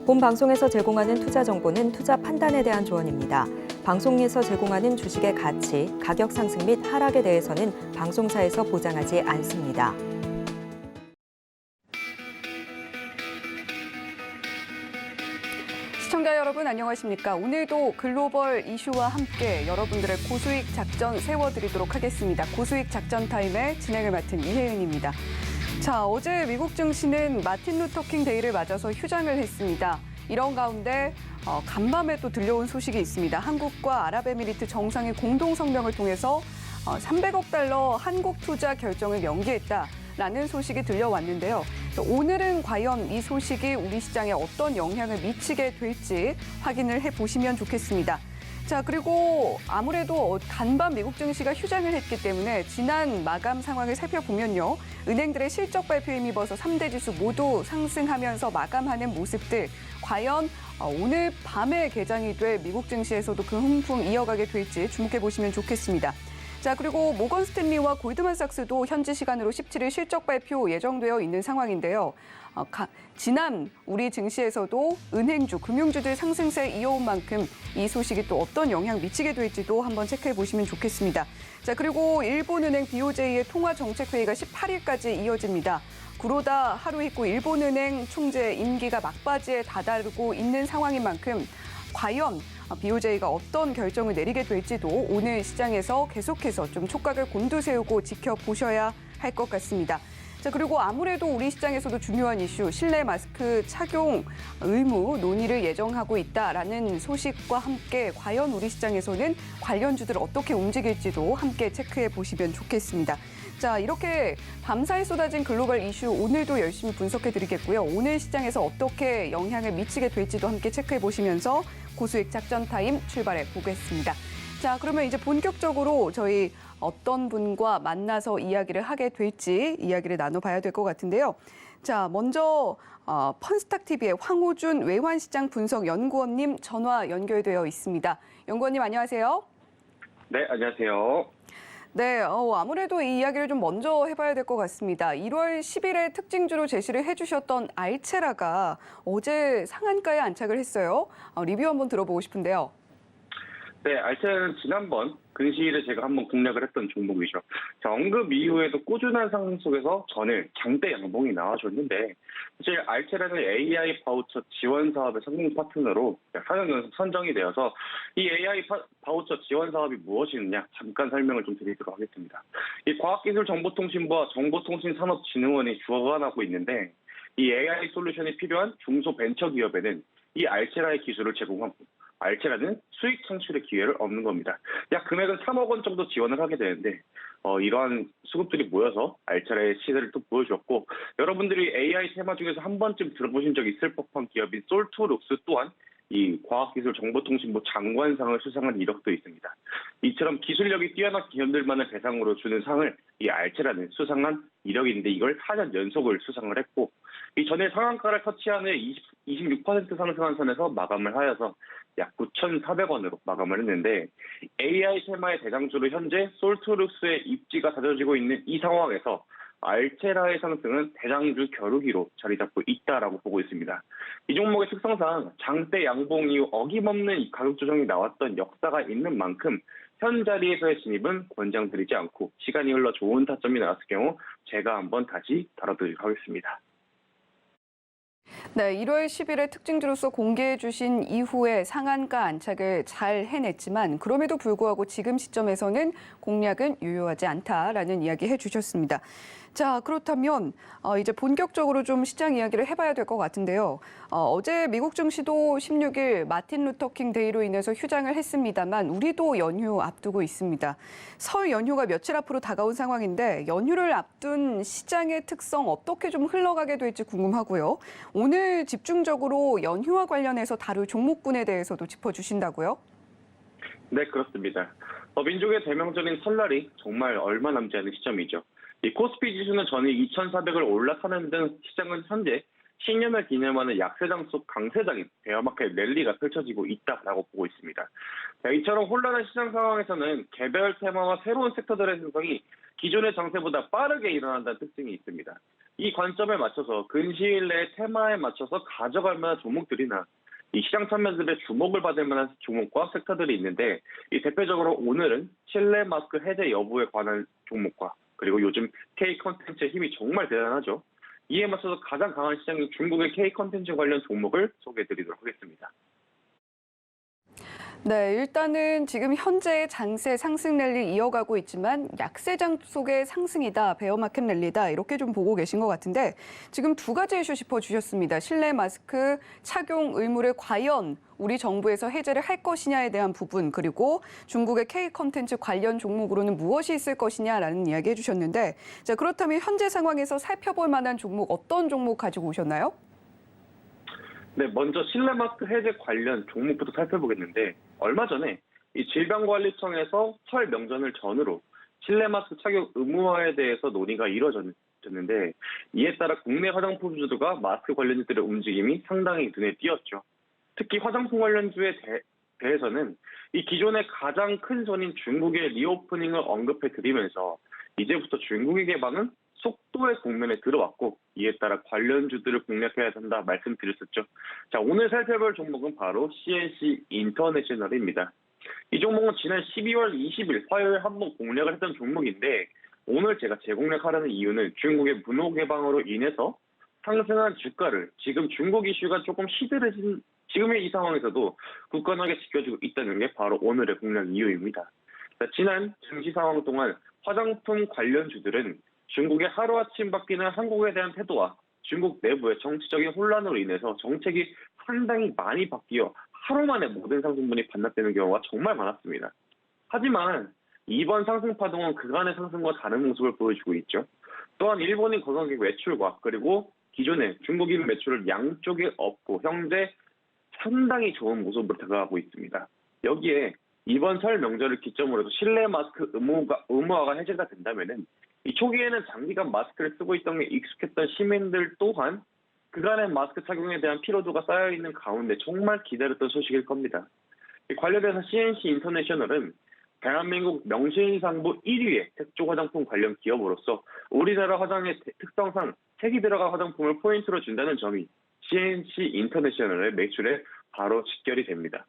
본 방송에서 제공하는 투자 정보는 투자 판단에 대한 조언입니다. 방송에서 제공하는 주식의 가치, 가격 상승 및 하락에 대해서는 방송사에서 보장하지 않습니다. 시청자 여러분 안녕하십니까? 오늘도 글로벌 이슈와 함께 여러분들의 고수익 작전 세워드리도록 하겠습니다. 고수익 작전 타임의 진행을 맡은 이혜은입니다. 자, 어제 미국 증시는 마틴 루터킹 데이를 맞아서 휴장을 했습니다. 이런 가운데 간밤에 또 들려온 소식이 있습니다. 한국과 아랍에미리트 정상의 공동 성명을 통해서 300억 달러 한국 투자 결정을 명기했다라는 소식이 들려왔는데요. 오늘은 과연 이 소식이 우리 시장에 어떤 영향을 미치게 될지 확인을 해보시면 좋겠습니다. 자, 그리고 아무래도 간밤 미국 증시가 휴장을 했기 때문에 지난 마감 상황을 살펴보면요. 은행들의 실적 발표에 힘입어서 3대 지수 모두 상승하면서 마감하는 모습들. 과연 오늘 밤에 개장이 될 미국 증시에서도 그 훈풍 이어가게 될지 주목해보시면 좋겠습니다. 자, 그리고 모건 스탠리와 골드만삭스도 현지 시간으로 17일 실적 발표 예정되어 있는 상황인데요. 지난 우리 증시에서도 은행주, 금융주들 상승세 이어온 만큼 이 소식이 또 어떤 영향 미치게 될지도 한번 체크해 보시면 좋겠습니다. 자, 그리고 일본은행 BOJ의 통화정책회의가 18일까지 이어집니다. 그러다 하루 있고 일본은행 총재 임기가 막바지에 다다르고 있는 상황인 만큼 과연 BOJ가 어떤 결정을 내리게 될지도 오늘 시장에서 계속해서 좀 촉각을 곤두세우고 지켜보셔야 할 것 같습니다. 자, 그리고 아무래도 우리 시장에서도 중요한 이슈, 실내 마스크 착용 의무 논의를 예정하고 있다라는 소식과 함께 과연 우리 시장에서는 관련주들 어떻게 움직일지도 함께 체크해 보시면 좋겠습니다. 자, 이렇게 밤사이 쏟아진 글로벌 이슈 오늘도 열심히 분석해 드리겠고요. 오늘 시장에서 어떻게 영향을 미치게 될지도 함께 체크해 보시면서 고수익 작전 타임 출발해 보겠습니다. 자, 그러면 이제 본격적으로 저희 어떤 분과 만나서 이야기를 하게 될지 이야기를 나눠봐야 될 것 같은데요. 자, 먼저 펀스탁TV의 황호준 외환시장 분석 연구원님 전화 연결되어 있습니다. 연구원님 안녕하세요. 네, 안녕하세요. 네, 아무래도 이 이야기를 좀 먼저 해봐야 될 것 같습니다. 1월 10일에 특징주로 제시를 해주셨던 알체라가 어제 상한가에 안착을 했어요. 리뷰 한번 들어보고 싶은데요. 네, 알체는 지난번 근시일에 제가 한번 공략을 했던 종목이죠. 자, 언급 이후에도 꾸준한 상승 속에서 전일 장대 양봉이 나와줬는데 사실 알체라는 AI 바우처 지원 사업의 성공 파트너로 4년 연속 선정이 되어서 이 AI 바우처 지원 사업이 무엇이느냐 잠깐 설명을 좀 드리도록 하겠습니다. 이 과학기술정보통신부와 정보통신산업진흥원이 주관하고 있는데 이 AI 솔루션이 필요한 중소벤처기업에는 이 알체라의 기술을 제공하고 알체라는 수익 창출의 기회를 얻는 겁니다. 약 금액은 3억 원 정도 지원을 하게 되는데 이러한 수급들이 모여서 알체라의 시세를 또 보여주었고 여러분들이 AI 테마 중에서 한 번쯤 들어보신 적이 있을 법한 기업인 솔트룩스 또한 이 과학기술정보통신부 장관상을 수상한 이력도 있습니다. 이처럼 기술력이 뛰어난 기업들만을 대상으로 주는 상을 이 알체라는 수상한 이력이 있는데 이걸 4년 연속을 수상을 했고 이 전에 상한가를 터치한 후에 26% 상승한 선에서 마감을 하여서 약 9,400원으로 마감을 했는데 AI 테마의 대장주로 현재 솔트룩스의 입지가 다져지고 있는 이 상황에서 알체라의 상승은 대장주 겨루기로 자리 잡고 있다라고 보고 있습니다. 이 종목의 특성상 장대 양봉 이후 어김없는 가격 조정이 나왔던 역사가 있는 만큼 현 자리에서의 진입은 권장드리지 않고 시간이 흘러 좋은 타점이 나왔을 경우 제가 한번 다시 다뤄드리도록 하겠습니다. 네, 1월 10일에 특징주로서 공개해 주신 이후에 상한가 안착을 잘 해냈지만 그럼에도 불구하고 지금 시점에서는 공략은 유효하지 않다라는 이야기 해주셨습니다. 자, 그렇다면 이제 본격적으로 좀 시장 이야기를 해봐야 될 것 같은데요. 어제 미국 증시도 16일 마틴 루터킹 데이로 인해서 휴장을 했습니다만 우리도 연휴 앞두고 있습니다. 설 연휴가 며칠 앞으로 다가온 상황인데 연휴를 앞둔 시장의 특성 어떻게 좀 흘러가게 될지 궁금하고요. 오늘 집중적으로 연휴와 관련해서 다룰 종목군에 대해서도 짚어주신다고요? 네, 그렇습니다. 민족의 대명절인 설날이 정말 얼마 남지 않은 시점이죠. 이 코스피 지수는 전일 2,400을 올라타는 등 시장은 현재 신년을 기념하는 약세장 속 강세장인 베어마켓 랠리가 펼쳐지고 있다라고 보고 있습니다. 이처럼 혼란한 시장 상황에서는 개별 테마와 새로운 섹터들의 생성이 기존의 장세보다 빠르게 일어난다는 특징이 있습니다. 이 관점에 맞춰서 근시일 내에 테마에 맞춰서 가져갈 만한 종목들이나 이 시장 참여들의 주목을 받을 만한 종목과 섹터들이 있는데 이 대표적으로 오늘은 실내 마스크 해제 여부에 관한 종목과 그리고 요즘 K 컨텐츠의 힘이 정말 대단하죠. 이에 맞춰서 가장 강한 시장인 중국의 K 컨텐츠 관련 종목을 소개해드리도록 하겠습니다. 네, 일단은 지금 현재 장세 상승 랠리 이어가고 있지만 약세장 속의 상승이다, 베어마켓 랠리다 이렇게 좀 보고 계신 것 같은데 지금 두 가지 이슈 짚어주셨습니다. 실내 마스크 착용 의무를 과연 우리 정부에서 해제를 할 것이냐에 대한 부분 그리고 중국의 K 컨텐츠 관련 종목으로는 무엇이 있을 것이냐라는 이야기 해주셨는데 자, 그렇다면 현재 상황에서 살펴볼 만한 종목 어떤 종목 가지고 오셨나요? 네, 먼저 실내 마스크 해제 관련 종목부터 살펴보겠는데 얼마 전에 이 질병관리청에서 설 명절을 전후로 실내 마스크 착용 의무화에 대해서 논의가 이루어졌는데 이에 따라 국내 화장품주들과 마스크 관련주들의 움직임이 상당히 눈에 띄었죠. 특히 화장품 관련주에 대해서는 이 기존의 가장 큰 손인 중국의 리오프닝을 언급해 드리면서 이제부터 중국의 개방은 속도의 국면에 들어왔고 이에 따라 관련주들을 공략해야 한다 말씀드렸었죠. 자, 오늘 살펴볼 종목은 바로 CNC 인터내셔널입니다. 이 종목은 지난 12월 20일 화요일 한번 공략을 했던 종목인데 오늘 제가 재공략하려는 이유는 중국의 문호 개방으로 인해서 상승한 주가를 지금 중국 이슈가 조금 시들해진 지금의 이 상황에서도 굳건하게 지켜주고 있다는 게 바로 오늘의 공략 이유입니다. 자, 지난 증시 상황 동안 화장품 관련주들은 중국의 하루아침 바뀌는 한국에 대한 태도와 중국 내부의 정치적인 혼란으로 인해서 정책이 상당히 많이 바뀌어 하루 만에 모든 상승분이 반납되는 경우가 정말 많았습니다. 하지만 이번 상승 파동은 그간의 상승과 다른 모습을 보여주고 있죠. 또한 일본인 관광객 매출과 그리고 기존의 중국인 매출을 양쪽에 업고 현재 상당히 좋은 모습으로 다가가고 있습니다. 여기에 이번 설 명절을 기점으로 해서 실내 마스크 의무화가 해제가 된다면은 이 초기에는 장기간 마스크를 쓰고 있던 게 익숙했던 시민들 또한 그간의 마스크 착용에 대한 피로도가 쌓여있는 가운데 정말 기다렸던 소식일 겁니다. 관련해서 CNC 인터내셔널은 대한민국 명실상부 1위의 색조 화장품 관련 기업으로서 우리나라 화장의 특성상 색이 들어간 화장품을 포인트로 준다는 점이 CNC 인터내셔널의 매출에 바로 직결이 됩니다.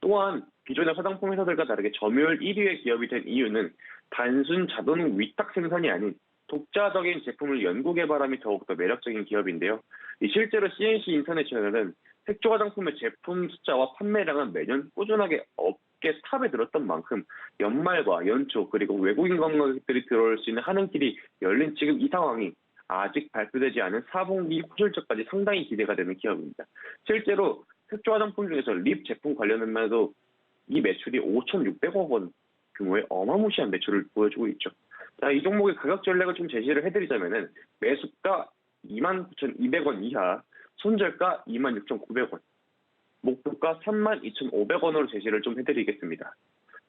또한 기존의 화장품 회사들과 다르게 점유율 1위의 기업이 된 이유는 단순 자동 위탁 생산이 아닌 독자적인 제품을 연구 개발함이 더욱더 매력적인 기업인데요. 실제로 CNC 인터내셔널은 색조 화장품의 제품 숫자와 판매량은 매년 꾸준하게 업계 탑에 들었던 만큼 연말과 연초 그리고 외국인 관광객들이 들어올 수 있는 하는 길이 열린 지금 이 상황이 아직 발표되지 않은 4분기 호실적까지 상당히 기대가 되는 기업입니다. 실제로 색조 화장품 중에서 립 제품 관련해서 이 매출이 5,600억 원 규모의 어마무시한 매출을 보여주고 있죠. 자, 이 종목의 가격 전략을 좀 제시를 해드리자면은 매수가 29,200원 이하, 손절가 26,900원, 목표가 32,500원으로 제시를 좀 해드리겠습니다.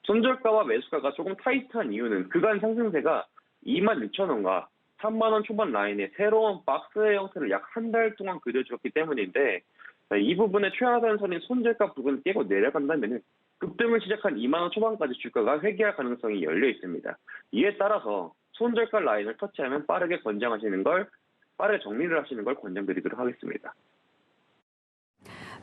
손절가와 매수가가 조금 타이트한 이유는 그간 상승세가 26,000원과 3만원 초반 라인의 새로운 박스의 형태를 약 한 달 동안 그려주었기 때문인데 이 부분에 최하단선인 손절가 부분을 깨고 내려간다면 급등을 시작한 2만원 초반까지 주가가 회귀할 가능성이 열려 있습니다. 이에 따라서 손절가 라인을 터치하면 빠르게 정리를 하시는 걸 권장드리도록 하겠습니다.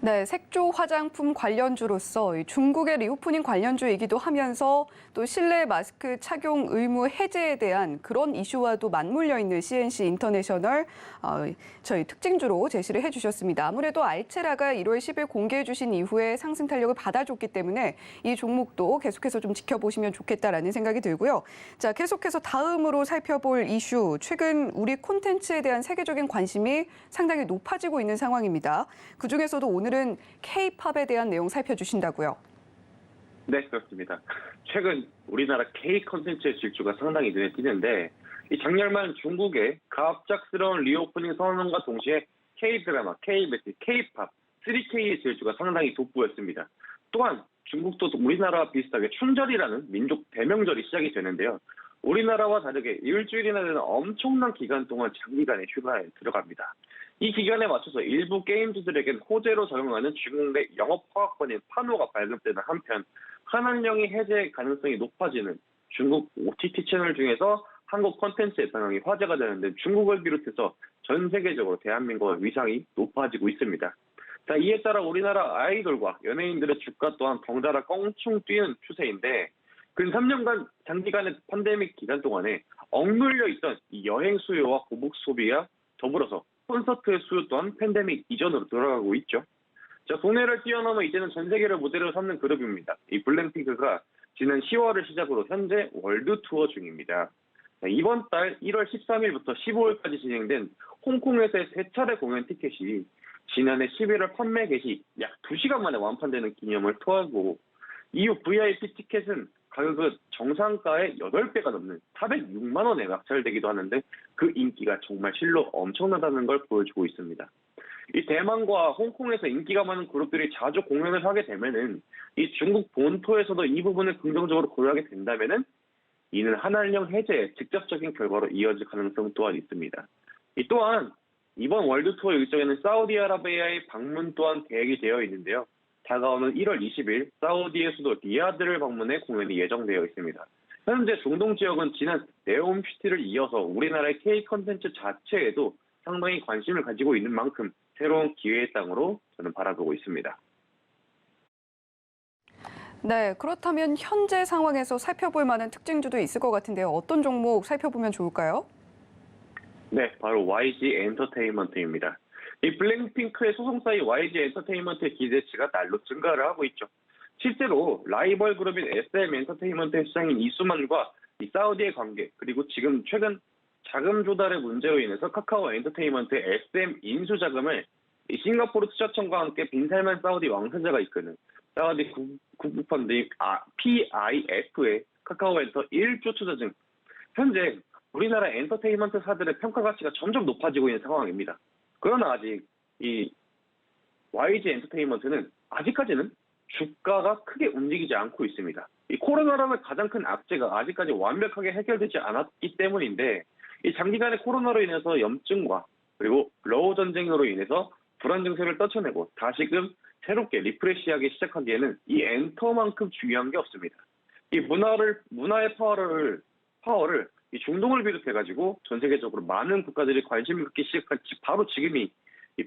네, 색조 화장품 관련주로서 중국의 리오프닝 관련주이기도 하면서 또 실내 마스크 착용 의무 해제에 대한 그런 이슈와도 맞물려 있는 CNC 인터내셔널 저희 특징주로 제시를 해주셨습니다. 아무래도 알체라가 1월 10일 공개해 주신 이후에 상승 탄력을 받아줬기 때문에 이 종목도 계속해서 좀 지켜보시면 좋겠다라는 생각이 들고요. 자, 계속해서 다음으로 살펴볼 이슈, 최근 우리 콘텐츠에 대한 세계적인 관심이 상당히 높아지고 있는 상황입니다. 그중에서도 오늘은 K-팝에 대한 내용 살펴주신다고요? 네, 그렇습니다. 최근 우리나라 K 컨텐츠의 질주가 상당히 눈에 띄는데 이 작년 말 중국의 갑작스러운 리오프닝 선언과 동시에 K-드라마, K-매트, K-팝, 3K의 질주가 상당히 돋보였습니다. 또한 중국도 우리나라와 비슷하게 춘절이라는 민족 대명절이 시작이 되는데요. 우리나라와 다르게 일주일이나 되는 엄청난 기간 동안 장기간의 휴가에 들어갑니다. 이 기간에 맞춰서 일부 게임주들에겐 호재로 작용하는 중국 내 영업 허가권인 판호가 발급되는 한편 한한령이 해제 가능성이 높아지는 중국 OTT 채널 중에서 한국 콘텐츠의 상황이 화제가 되는데 중국을 비롯해서 전 세계적으로 대한민국의 위상이 높아지고 있습니다. 자, 이에 따라 우리나라 아이돌과 연예인들의 주가 또한 덩달아 껑충 뛰는 추세인데 근 3년간 장기간의 팬데믹 기간 동안에 억눌려 있던 이 여행 수요와 고복 소비와 더불어서 콘서트의 수요 또한 팬데믹 이전으로 돌아가고 있죠. 자, 국내를 뛰어넘어 이제는 전 세계를 모델로 삼는 그룹입니다. 이 블랙핑크가 지난 10월을 시작으로 현재 월드 투어 중입니다. 자, 이번 달 1월 13일부터 15일까지 진행된 홍콩에서의 3차례 공연 티켓이 지난해 11월 판매 개시 약 2시간 만에 완판되는 기념을 토하고 이후 VIP 티켓은 가격은 정상가의 8배가 넘는 406만 원에 낙찰되기도 하는데 그 인기가 정말 실로 엄청나다는 걸 보여주고 있습니다. 이 대만과 홍콩에서 인기가 많은 그룹들이 자주 공연을 하게 되면은 이 중국 본토에서도 이 부분을 긍정적으로 고려하게 된다면은 이는 한한령 해제의 직접적인 결과로 이어질 가능성 또한 있습니다. 이 또한 이번 월드 투어 일정에는 사우디아라비아의 방문 또한 계획이 되어 있는데요. 다가오는 1월 20일 사우디의 수도 리야드를 방문해 공연이 예정되어 있습니다. 현재 중동 지역은 지난 네옴시티를 이어서 우리나라의 K 컨텐츠 자체에도 상당히 관심을 가지고 있는 만큼 새로운 기회의 땅으로 저는 바라보고 있습니다. 네, 그렇다면 현재 상황에서 살펴볼 만한 특징주도 있을 것 같은데요. 어떤 종목 살펴보면 좋을까요? 네, 바로 YG 엔터테인먼트입니다. 이 블랙핑크의 소속사인 YG 엔터테인먼트의 기대치가 날로 증가를 하고 있죠. 실제로 라이벌 그룹인 SM 엔터테인먼트의 수장인 이수만과 이 사우디의 관계, 그리고 지금 최근 자금 조달의 문제로 인해서 카카오 엔터테인먼트의 SM 인수 자금을 이 싱가포르 투자청과 함께 빈살만 사우디 왕세자가 이끄는 사우디 국부펀드인 PIF의 카카오 엔터 1조 투자 중 현재 우리나라 엔터테인먼트사들의 평가 가치가 점점 높아지고 있는 상황입니다. 그러나 아직 이 YG 엔터테인먼트는 아직까지는 주가가 크게 움직이지 않고 있습니다. 이 코로나라는 가장 큰 악재가 아직까지 완벽하게 해결되지 않았기 때문인데 이 장기간의 코로나로 인해서 염증과 그리고 러우 전쟁으로 인해서 불안 증세를 떨쳐내고 다시금 새롭게 리프레시하기 시작하기에는 이 엔터만큼 중요한 게 없습니다. 이 문화의 파워를 이 중동을 비롯해가지고 전 세계적으로 많은 국가들이 관심을 갖기 시작한 바로 지금이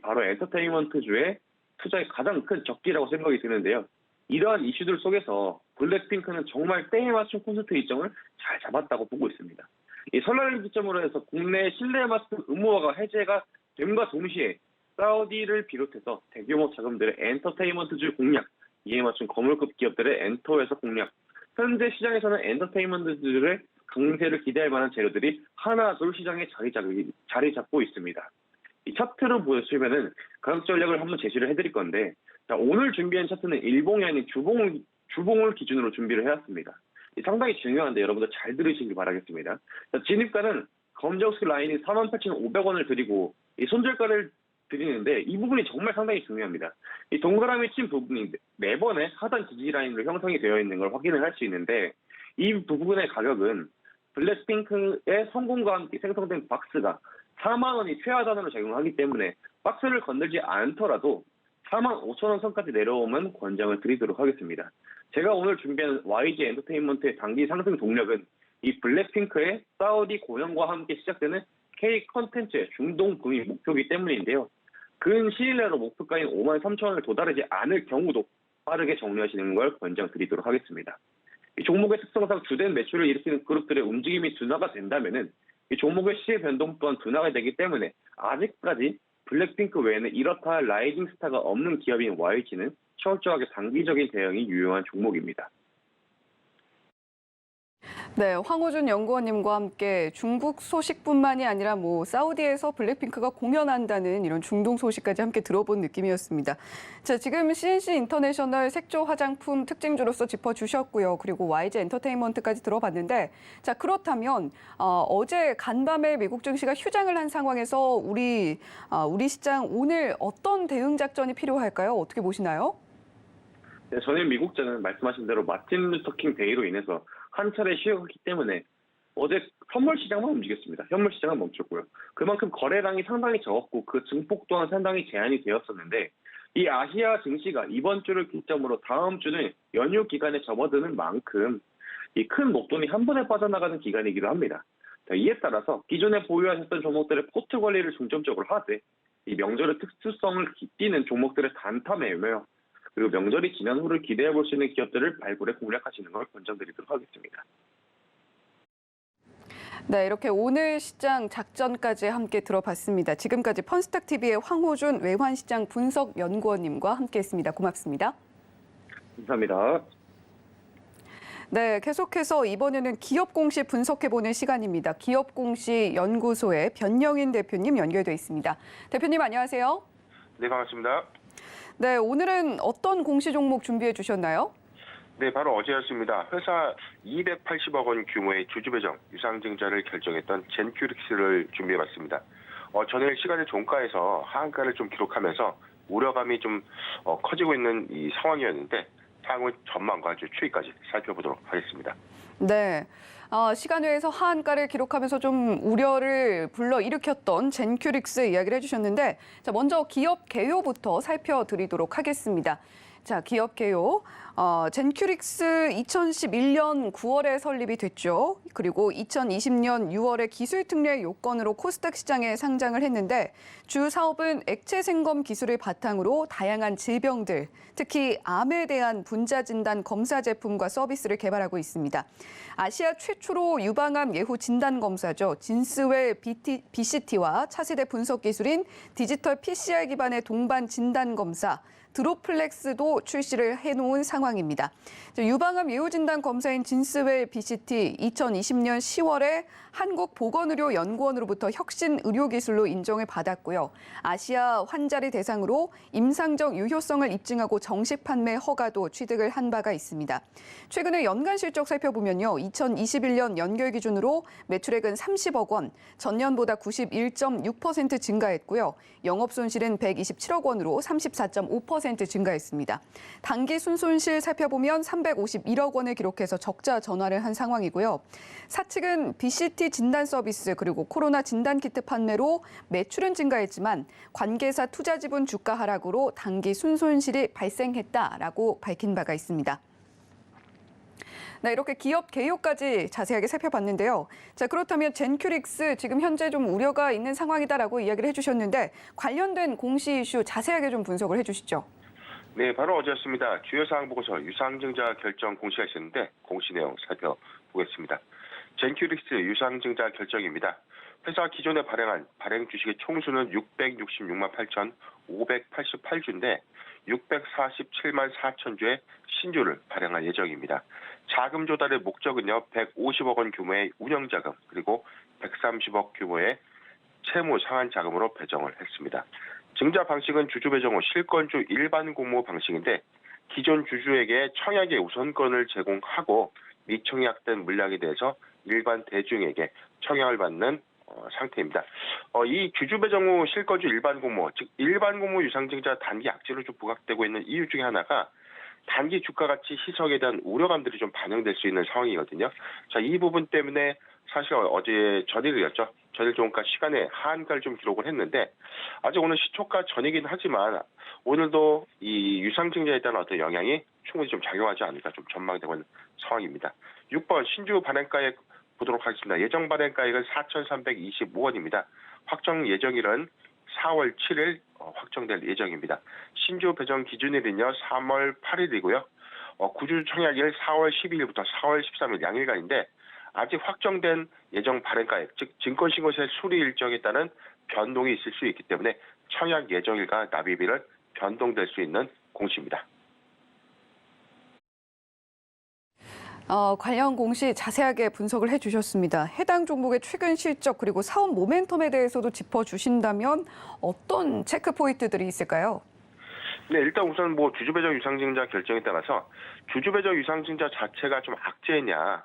바로 엔터테인먼트주의 투자의 가장 큰 적기라고 생각이 드는데요. 이러한 이슈들 속에서 블랙핑크는 정말 때에 맞춘 콘서트 일정을 잘 잡았다고 보고 있습니다. 이 설날을 기점으로 해서 국내 실내 마스크 의무화가 해제가 됨과 동시에 사우디를 비롯해서 대규모 자금들의 엔터테인먼트주 공략, 이에 맞춘 거물급 기업들의 엔터에서 공략, 현재 시장에서는 엔터테인먼트주의 강세를 기대할 만한 재료들이 하나둘 시장에 자리 잡고 있습니다. 이 차트로 보시면은 가격 전략을 한번 제시를 해드릴 건데, 자, 오늘 준비한 차트는 일봉이 아닌 주봉을 기준으로 준비를 해왔습니다. 상당히 중요한데 여러분들 잘 들으시길 바라겠습니다. 자, 진입가는 검정색 라인이 48,500원을 드리고 이 손절가를 드리는데 이 부분이 정말 상당히 중요합니다. 이 동그라미 친 부분이 4번의 하단 지지 라인으로 형성이 되어 있는 걸 확인을 할 수 있는데 이 부분의 가격은 블랙핑크의 성공과 함께 생성된 박스가 4만 원이 최하단으로 작용하기 때문에 박스를 건들지 않더라도 4만 5천 원 선까지 내려오면 권장을 드리도록 하겠습니다. 제가 오늘 준비한 YG 엔터테인먼트의 단기 상승 동력은 이 블랙핑크의 사우디 공연과 함께 시작되는 K 컨텐츠의 중동 붐이 목표이기 때문인데요. 근 시일 내로 목표가인 5만 3천 원을 도달하지 않을 경우도 빠르게 정리하시는 걸 권장드리도록 하겠습니다. 이 종목의 특성상 주된 매출을 일으키는 그룹들의 움직임이 둔화가 된다면은 이 종목의 시의 변동 또한 둔화가 되기 때문에 아직까지 블랙핑크 외에는 이렇다 할 라이징 스타가 없는 기업인 YG는 철저하게 단기적인 대응이 유용한 종목입니다. 네, 황호준 연구원님과 함께 중국 소식뿐만이 아니라 사우디에서 블랙핑크가 공연한다는 이런 중동 소식까지 함께 들어본 느낌이었습니다. 자, 지금 CNC 인터내셔널 색조 화장품 특징주로서 짚어주셨고요. 그리고 YG 엔터테인먼트까지 들어봤는데, 자, 그렇다면 어제 간밤에 미국 증시가 휴장을 한 상황에서 우리 시장 오늘 어떤 대응 작전이 필요할까요? 어떻게 보시나요? 네, 저는 미국장은 말씀하신 대로 마틴 루터킹 데이로 인해서 한 차례 쉬어갔기 때문에 어제 선물 시장만 움직였습니다. 현물 시장은 멈췄고요. 그만큼 거래량이 상당히 적었고 그 증폭 또한 상당히 제한이 되었었는데 이 아시아 증시가 이번 주를 기점으로 다음 주는 연휴 기간에 접어드는 만큼 이 큰 목돈이 한 번에 빠져나가는 기간이기도 합니다. 자, 이에 따라서 기존에 보유하셨던 종목들의 포트 관리를 중점적으로 하되 이 명절의 특수성을 띠는 종목들의 단타 매매 그리고 명절이 지난 후를 기대해 볼 수 있는 기업들을 발굴해 공략하시는 걸 권장드리도록 하겠습니다. 네, 이렇게 오늘 시장 작전까지 함께 들어봤습니다. 지금까지 펀스탁TV의 황호준 외환시장 분석연구원님과 함께했습니다. 고맙습니다. 감사합니다. 네, 계속해서 이번에는 기업 공시 분석해보는 시간입니다. 기업 공시 연구소의 변영인 대표님 연결돼 있습니다. 대표님 안녕하세요. 네, 반갑습니다. 네, 오늘은 어떤 공시 종목 준비해 주셨나요? 네, 바로 어제였습니다. 회사 280억 원 규모의 주주 배정 유상증자를 결정했던 젠큐릭스를 준비해봤습니다. 전일 시간의 종가에서 하한가를 좀 기록하면서 우려감이 좀 커지고 있는 이 상황이었는데 향후 전망과 추이까지 살펴보도록 하겠습니다. 네. 시간외에서 하한가를 기록하면서 좀 우려를 불러일으켰던 젠큐릭스 이야기를 해주셨는데, 자, 먼저 기업 개요부터 살펴드리도록 하겠습니다. 자, 기업 개요. 젠큐릭스 2011년 9월에 설립이 됐죠. 그리고 2020년 6월에 기술특례 요건으로 코스닥 시장에 상장을 했는데 주 사업은 액체 생검 기술을 바탕으로 다양한 질병들, 특히 암에 대한 분자 진단 검사 제품과 서비스를 개발하고 있습니다. 아시아 최초로 유방암 예후 진단 검사죠. 진스웰 BCT와 차세대 분석 기술인 디지털 PCR 기반의 동반 진단 검사, 드로플렉스도 출시를 해놓은 상황입니다. 유방암 예후진단 검사인 진스웰 BCT 2020년 10월에 한국보건의료연구원으로부터 혁신 의료기술로 인정을 받았고요. 아시아 환자를 대상으로 임상적 유효성을 입증하고 정식 판매 허가도 취득을 한 바가 있습니다. 최근에 연간 실적 살펴보면요. 2021년 연결 기준으로 매출액은 30억 원, 전년보다 91.6% 증가했고요. 영업손실은 127억 원으로 34.5% 증가했습니다. 당기 순손실 살펴보면 351억 원을 기록해서 적자 전환을 한 상황이고요. 사측은 BCT 진단 서비스 그리고 코로나 진단 키트 판매로 매출은 증가했지만 관계사 투자 지분 주가 하락으로 당기 순손실이 발생했다라고 밝힌 바가 있습니다. 네, 이렇게 기업 개요까지 자세하게 살펴봤는데요. 자, 그렇다면 젠큐릭스 지금 현재 좀 우려가 있는 상황이다라고 이야기를 해주셨는데 관련된 공시 이슈 자세하게 좀 분석을 해주시죠. 네, 바로 어제였습니다. 주요 사항 보고서 유상증자 결정 공시가 있었는데 공시 내용 살펴보겠습니다. 젠큐릭스 유상증자 결정입니다. 회사 기존에 발행한 발행 주식의 총수는 666만 8,588주인데 647만 4천 주의 신주를 발행할 예정입니다. 자금 조달의 목적은요, 150억 원 규모의 운영자금 그리고 130억 규모의 채무 상환 자금으로 배정을 했습니다. 증자 방식은 주주 배정 후 실권주 일반 공모 방식인데 기존 주주에게 청약의 우선권을 제공하고 미청약된 물량에 대해서 일반 대중에게 청약을 받는 상태입니다. 이 주주 배정 후 실권주 일반 공모, 즉 일반 공모 유상증자 단기 악재로 좀 부각되고 있는 이유 중에 하나가 단기 주가 가치 희석에 대한 우려감들이 좀 반영될 수 있는 상황이거든요. 자, 이 부분 때문에 사실 어제 전일이었죠. 전일 종가 시간에 하한가를 좀 기록을 했는데 아직 오늘 시초가 전이긴 하지만 오늘도 이 유상증자에 대한 어떤 영향이 충분히 좀 작용하지 않을까 좀 전망되고 있는 상황입니다. 6번 신주 발행가액 보도록 하겠습니다. 예정 발행가액은 4,325원입니다. 확정 예정일은 4월 7일 확정될 예정입니다. 신주 배정 기준일은요 3월 8일이고요. 구주 청약일 4월 12일부터 4월 13일 양일간인데 아직 확정된 예정 발행가액, 즉 증권신고세 수리 일정에 따른 변동이 있을 수 있기 때문에 청약 예정일과 납입일은 변동될 수 있는 공시입니다. 관련 공시 자세하게 분석을 해주셨습니다. 해당 종목의 최근 실적 그리고 사업 모멘텀에 대해서도 짚어주신다면 어떤 체크 포인트들이 있을까요? 네, 일단 우선 주주 배정 유상증자 결정에 따라서 주주 배정 유상증자 자체가 좀 악재냐,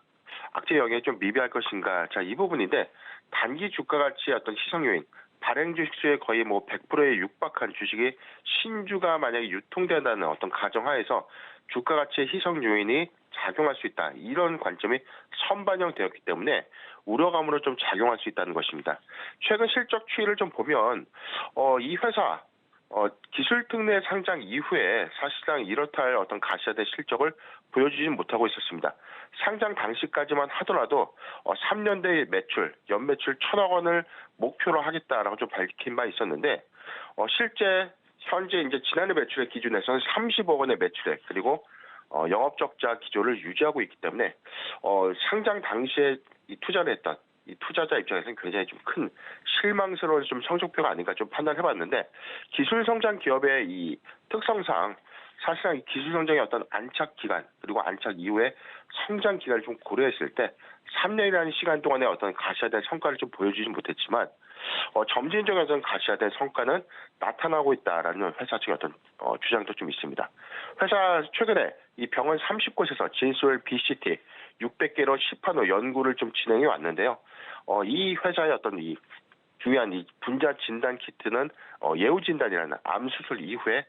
악재 영향이 좀 미비할 것인가, 자, 이 부분인데 단기 주가 가치의 어떤 희석 요인, 발행 주식 수의 거의 100%에 육박한 주식이 신주가 만약에 유통된다는 어떤 가정하에서 주가 가치의 희석 요인이 작용할 수 있다. 이런 관점이 선반영되었기 때문에 우려감으로 좀 작용할 수 있다는 것입니다. 최근 실적 추이를 좀 보면 이 회사 기술 특례 상장 이후에 사실상 이렇다 할 어떤 가시화된 실적을 보여주지 못하고 있었습니다. 상장 당시까지만 하더라도 3년대 매출, 연매출 1,000억 원을 목표로 하겠다라고 좀 밝힌 바 있었는데 실제 현재 이제 지난해 매출액 기준에서는 30억 원의 매출액 그리고 영업적자 기조를 유지하고 있기 때문에 상장 당시에 이 투자를 했던 이 투자자 입장에서는 굉장히 좀 큰 실망스러운 좀 성적표가 아닌가 좀 판단해봤는데 기술 성장 기업의 이 특성상 사실상 이 기술 성장의 어떤 안착 기간 그리고 안착 이후에 성장 기간을 좀 고려했을 때 3년이라는 시간 동안의 어떤 가시화된 성과를 좀 보여주지 못했지만 점진적인 어떤 가시화된 성과는 나타나고 있다라는 회사 측의 어떤 주장도 좀 있습니다. 회사 최근에 이 병원 30곳에서 진솔 BCT 600개로 시판 후 연구를 좀 진행해 왔는데요. 이 회사의 어떤 이 중요한 이 분자 진단 키트는 예후 진단이라는 암 수술 이후에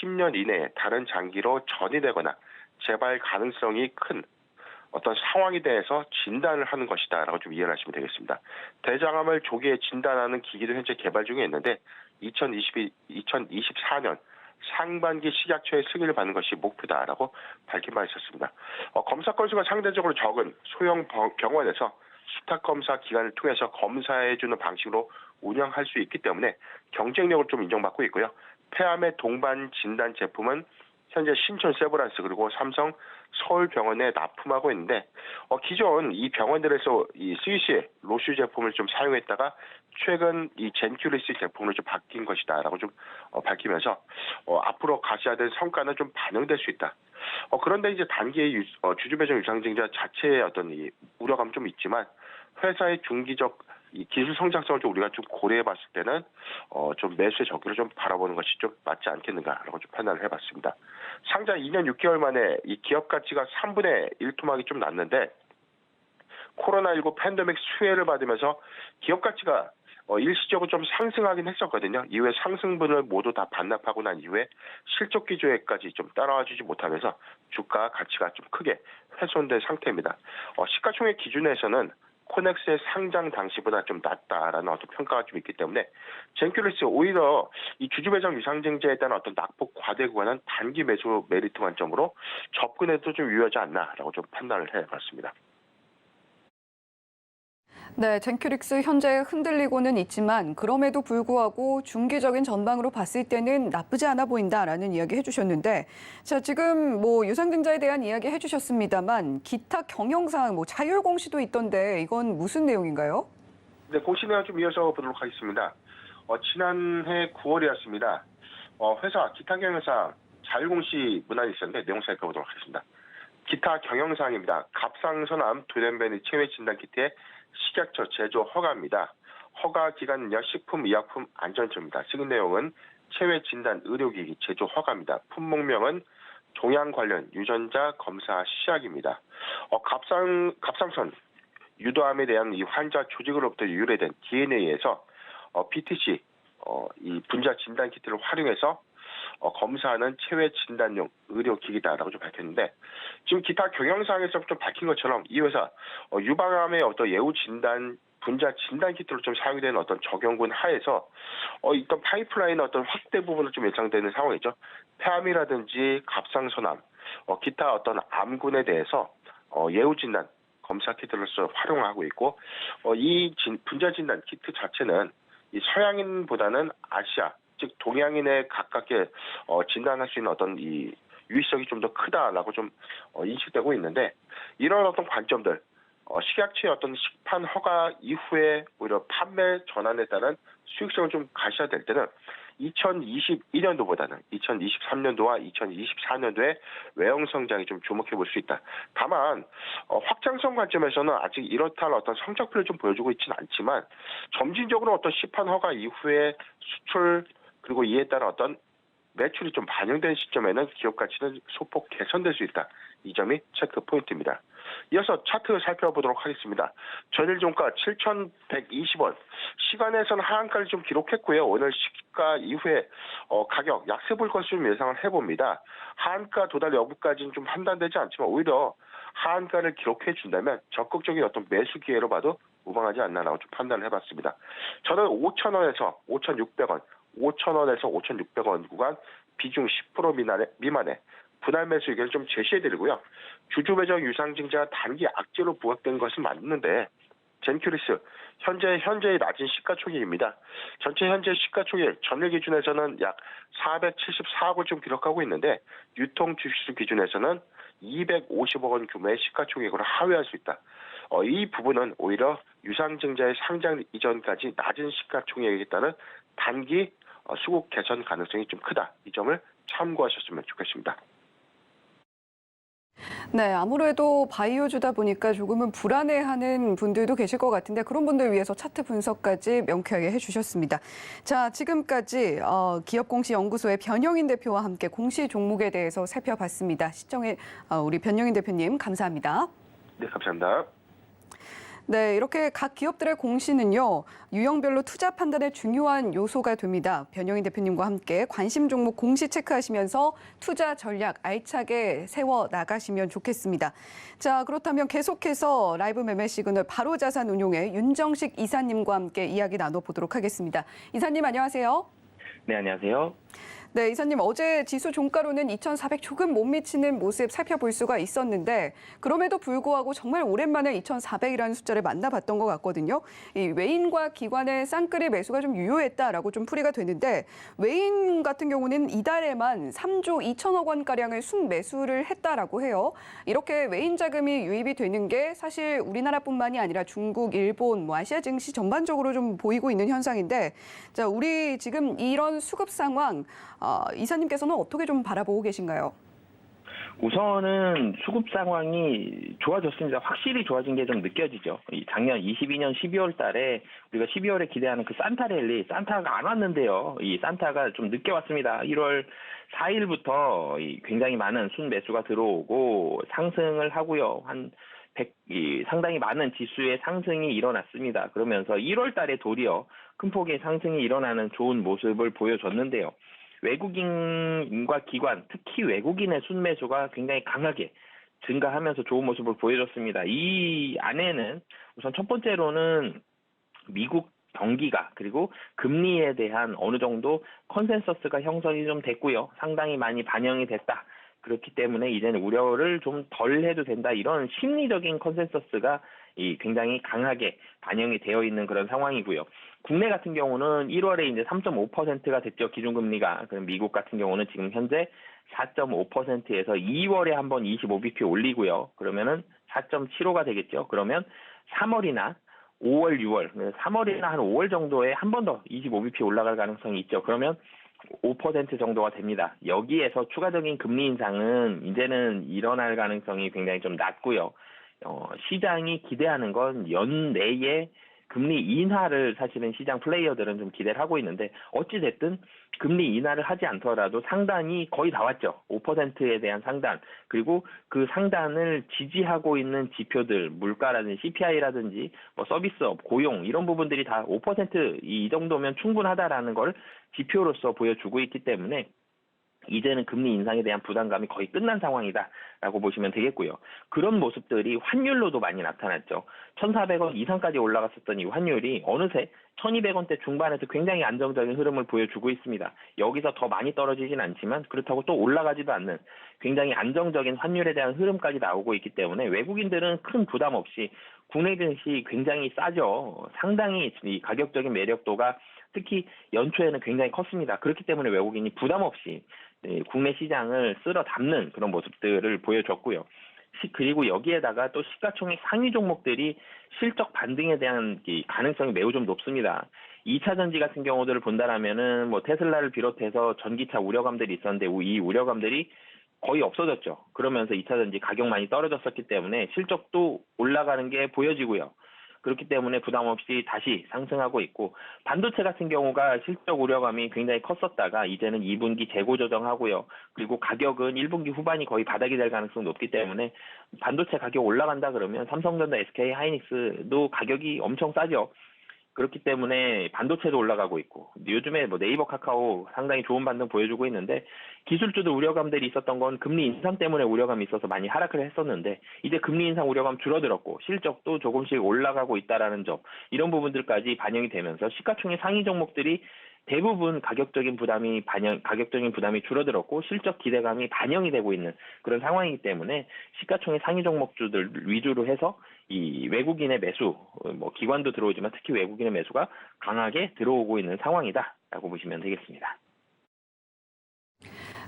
10년 이내에 다른 장기로 전이되거나 재발 가능성이 큰 어떤 상황에 대해서 진단을 하는 것이다라고 좀 이해를 하시면 되겠습니다. 대장암을 조기에 진단하는 기기도 현재 개발 중에 있는데 2024년 상반기 식약처의 승인을 받는 것이 목표다라고 밝힌 바 있었습니다. 검사 건수가 상대적으로 적은 소형 병원에서 수탁 검사 기관을 통해서 검사해주는 방식으로 운영할 수 있기 때문에 경쟁력을 좀 인정받고 있고요. 폐암의 동반 진단 제품은 현재 신촌 세브란스 그리고 삼성 서울병원에 납품하고 있는데 기존 이 병원들에서 이 스위스의 로슈 제품을 좀 사용했다가 최근 이 젠큐리스 제품으로 좀 바뀐 것이다라고 좀 밝히면서 앞으로 가시화된 성과는 좀 반영될 수 있다. 그런데 이제 단기의 주주 배정 유상증자 자체의 어떤 이 우려감 좀 있지만 회사의 중기적 이 기술 성장성을 좀 우리가 좀 고려해봤을 때는 좀 매수의 적기를 좀 바라보는 것이 좀 맞지 않겠는가라고 좀 판단을 해봤습니다. 상장 2년 6개월 만에 이 기업 가치가 3분의 1 토막이 좀 났는데 코로나19 팬데믹 수혜를 받으면서 기업 가치가 일시적으로 좀 상승하긴 했었거든요. 이후에 상승분을 모두 다 반납하고 난 이후에 실적 기조에까지 좀 따라와주지 못하면서 주가 가치가 좀 크게 훼손된 상태입니다. 시가총액 기준에서는 코넥스의 상장 당시보다 좀 낮다라는 어떤 평가가 좀 있기 때문에 젠큐리스 오히려 이 주주배정 유상증자에 대한 어떤 낙폭 과대 구간은 단기 매수 메리트 관점으로 접근해도 좀 유효하지 않나라고 좀 판단을 해봤습니다. 네, 젠큐릭스 현재 흔들리고는 있지만 그럼에도 불구하고 중기적인 전망으로 봤을 때는 나쁘지 않아 보인다라는 이야기 해주셨는데 자 지금 뭐 유상증자에 대한 이야기 해주셨습니다만 기타 경영상 뭐 차율 공시도 있던데 이건 무슨 내용인가요? 네, 공시 내용 좀 이어서 보도록 하겠습니다. 지난해 9월이었습니다. 회사 기타 경영상 자율 공시 문안이 있었는데 내용 살펴보도록 하겠습니다. 기타 경영사항입니다. 갑상선암 돌연변이 체외 진단 키트의 식약처 제조 허가입니다. 허가 기간은요 식품의약품 안전처입니다. 승인 내용은 체외 진단 의료기기 제조 허가입니다. 품목명은 종양 관련 유전자 검사 시약입니다. 갑상선 유도암에 대한 이 환자 조직으로부터 유래된 DNA에서 BTC 이 분자 진단 키트를 활용해서 검사하는 체외 진단용 의료기기다라고 좀 밝혔는데 지금 기타 경영사항에서 좀 밝힌 것처럼 이 회사 유방암의 어떤 예후 진단 분자 진단 키트로 좀 사용되는 어떤 적용군 하에서 일단 파이프라인 어떤 확대 부분을 좀 예상되는 상황이죠. 폐암이라든지 갑상선암, 기타 어떤 암군에 대해서 예후 진단 검사 키트로서 활용하고 있고 이 분자 진단 키트 자체는 이 서양인보다는 아시아 즉 동양인에 가깝게 진단할 수 있는 어떤 이 유의성이 좀 더 크다라고 좀 인식되고 있는데 이런 어떤 관점들 식약처의 어떤 식판 허가 이후에 오히려 판매 전환에 따른 수익성을 좀 가시화될 때는 2021년도보다는 2023년도와 2024년도에 외형 성장이 좀 주목해 볼 수 있다. 다만 확장성 관점에서는 아직 이렇다 할 어떤 성적표를 좀 보여주고 있지는 않지만 점진적으로 어떤 시판 허가 이후에 수출 그리고 이에 따른 어떤 매출이 좀 반영된 시점에는 기업 가치는 소폭 개선될 수 있다. 이 점이 체크 포인트입니다. 이어서 차트 살펴보도록 하겠습니다. 전일 종가 7,120원. 시간에서는 하한가를 좀 기록했고요. 오늘 시가 이후에 가격 약세 볼 것을 좀 예상을 해봅니다. 하한가 도달 여부까지는 좀 판단되지 않지만 오히려 하한가를 기록해 준다면 적극적인 어떤 매수 기회로 봐도 무방하지 않나라고 좀 판단을 해봤습니다. 저는 5,000원에서 5,600원, 5,000원에서 5,600원 구간 비중 10% 미만의 분할 매수 의견을 좀 제시해드리고요. 주주 매정 유상증자가 단기 악재로 부각된 것은 맞는데 젠큐리스 현재의 낮은 시가총액입니다. 전체 현재 시가총액 전일 기준에서는 약 474억 원쯤 기록하고 있는데 유통 주식수 기준에서는 250억 원 규모의 시가총액으로 하회할 수 있다. 이 부분은 오히려 유상증자의 상장 이전까지 낮은 시가총액에 따른 단기 수급 개선 가능성이 좀 크다. 이 점을 참고하셨으면 좋겠습니다. 네, 아무래도 바이오주다 보니까 조금은 불안해하는 분들도 계실 것 같은데 그런 분들 위해서 차트 분석까지 명쾌하게 해주셨습니다. 자, 지금까지 기업공시연구소의 변영인 대표와 함께 공시 종목에 대해서 살펴봤습니다. 시청해 우리 변영인 대표님 감사합니다. 네, 감사합니다. 네, 이렇게 각 기업들의 공시는요, 유형별로 투자 판단에 중요한 요소가 됩니다. 변영인 대표님과 함께 관심 종목 공시 체크하시면서 투자 전략 알차게 세워 나가시면 좋겠습니다. 자, 그렇다면 계속해서 라이브 매매 시그널 바로자산운용의 윤정식 이사님과 함께 이야기 나눠보도록 하겠습니다. 이사님 안녕하세요. 네, 안녕하세요. 네, 이사님 어제 지수 종가로는 2,400 조금 못 미치는 모습 살펴볼 수가 있었는데 그럼에도 불구하고 정말 오랜만에 2,400이라는 숫자를 만나봤던 것 같거든요. 이 외인과 기관의 쌍끌이 매수가 좀 유효했다라고 좀 풀이가 되는데 외인 같은 경우는 이달에만 3조 2천억 원가량을 순매수를 했다라고 해요. 이렇게 외인 자금이 유입이 되는 게 사실 우리나라뿐만이 아니라 중국, 일본, 아시아 증시 전반적으로 좀 보이고 있는 현상인데 자, 우리 지금 이런 수급 상황 이사님께서는 어떻게 좀 바라보고 계신가요? 우선은 수급 상황이 좋아졌습니다. 확실히 좋아진 게 좀 느껴지죠. 작년 22년 12월 달에 우리가 12월에 기대하는 그 산타 랠리, 산타가 안 왔는데요. 이 산타가 좀 늦게 왔습니다. 1월 4일부터 굉장히 많은 순매수가 들어오고 상승을 하고요. 상당히 많은 지수의 상승이 일어났습니다. 그러면서 1월 달에 도리어 큰 폭의 상승이 일어나는 좋은 모습을 보여줬는데요. 외국인과 기관, 특히 외국인의 순매수가 굉장히 강하게 증가하면서 좋은 모습을 보여줬습니다. 이 안에는 우선 첫 번째로는 미국 경기가 그리고 금리에 대한 어느 정도 컨센서스가 형성이 좀 됐고요. 상당히 많이 반영이 됐다. 그렇기 때문에 이제는 우려를 좀 덜 해도 된다. 이런 심리적인 컨센서스가 굉장히 강하게 반영이 되어 있는 그런 상황이고요. 국내 같은 경우는 1월에 이제 3.5%가 됐죠. 기준금리가. 그럼 미국 같은 경우는 지금 현재 4.5%에서 2월에 한번 25bp 올리고요. 그러면은 4.75가 되겠죠. 그러면 3월이나 5월, 6월, 3월이나 한 5월 정도에 한 번 더 25bp 올라갈 가능성이 있죠. 그러면 5% 정도가 됩니다. 여기에서 추가적인 금리 인상은 이제는 일어날 가능성이 굉장히 좀 낮고요. 시장이 기대하는 건 연내에 금리 인하를 사실은 시장 플레이어들은 좀 기대를 하고 있는데 어찌됐든 금리 인하를 하지 않더라도 상단이 거의 다 왔죠. 5%에 대한 상단 그리고 그 상단을 지지하고 있는 지표들 물가라든지 CPI라든지 뭐 서비스업, 고용 이런 부분들이 다 5% 정도면 충분하다라는 걸 지표로서 보여주고 있기 때문에 이제는 금리 인상에 대한 부담감이 거의 끝난 상황이다라고 보시면 되겠고요. 그런 모습들이 환율로도 많이 나타났죠. 1,400원 이상까지 올라갔었던 이 환율이 어느새 1,200원대 중반에서 굉장히 안정적인 흐름을 보여주고 있습니다. 여기서 더 많이 떨어지진 않지만 그렇다고 또 올라가지도 않는 굉장히 안정적인 환율에 대한 흐름까지 나오고 있기 때문에 외국인들은 큰 부담 없이 국내 증시 굉장히 싸죠. 상당히 이 가격적인 매력도가 특히 연초에는 굉장히 컸습니다. 그렇기 때문에 외국인이 부담 없이 국내 시장을 쓸어 담는 그런 모습들을 보여줬고요. 그리고 여기에다가 또 시가총액 상위 종목들이 실적 반등에 대한 가능성이 매우 좀 높습니다. 2차 전지 같은 경우들을 본다라면은 뭐 테슬라를 비롯해서 전기차 우려감들이 있었는데 이 우려감들이 거의 없어졌죠. 그러면서 2차 전지 가격 많이 떨어졌었기 때문에 실적도 올라가는 게 보여지고요. 그렇기 때문에 부담 없이 다시 상승하고 있고 반도체 같은 경우가 실적 우려감이 굉장히 컸었다가 이제는 2분기 재고 조정하고요. 그리고 가격은 1분기 후반이 거의 바닥이 될 가능성이 높기 때문에 반도체 가격 올라간다 그러면 삼성전자, SK 하이닉스도 가격이 엄청 싸죠. 그렇기 때문에 반도체도 올라가고 있고 요즘에 뭐 네이버, 카카오 상당히 좋은 반등 보여주고 있는데 기술주들 우려감들이 있었던 건 금리 인상 때문에 우려감이 있어서 많이 하락을 했었는데 이제 금리 인상 우려감 줄어들었고 실적도 조금씩 올라가고 있다라는 점 이런 부분들까지 반영이 되면서 시가총액 상위 종목들이 대부분 가격적인 부담이 줄어들었고 실적 기대감이 반영이 되고 있는 그런 상황이기 때문에 시가총액 상위 종목주들 위주로 해서 이 외국인의 매수, 기관도 들어오지만 특히 외국인의 매수가 강하게 들어오고 있는 상황이다라고 보시면 되겠습니다.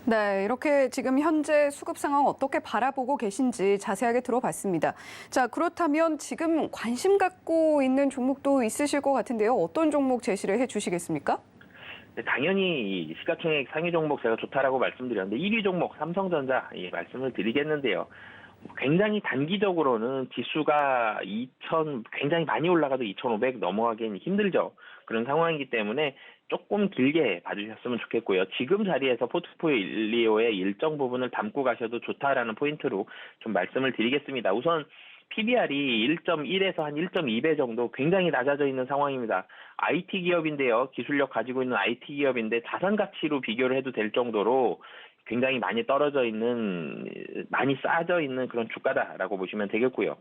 네, 이렇게 지금 현재 수급 상황 어떻게 바라보고 계신지 자세하게 들어봤습니다. 자, 그렇다면 지금 관심 갖고 있는 종목도 있으실 것 같은데요. 어떤 종목 제시를 해주시겠습니까? 네, 당연히 이 시가총액 상위 종목 제가 좋다라고 말씀드렸는데 1위 종목 삼성전자 말씀을 드리겠는데요. 굉장히 단기적으로는 지수가 굉장히 많이 올라가도 2,500 넘어가기는 힘들죠. 그런 상황이기 때문에 조금 길게 봐주셨으면 좋겠고요. 지금 자리에서 포트폴리오의 일정 부분을 담고 가셔도 좋다라는 포인트로 좀 말씀을 드리겠습니다. 우선 PBR이 1.1에서 한 1.2배 정도 굉장히 낮아져 있는 상황입니다. IT 기업인데요. 기술력 가지고 있는 IT 기업인데 자산 가치로 비교를 해도 될 정도로 굉장히 많이 많이 싸져 있는 그런 주가다라고 보시면 되겠고요.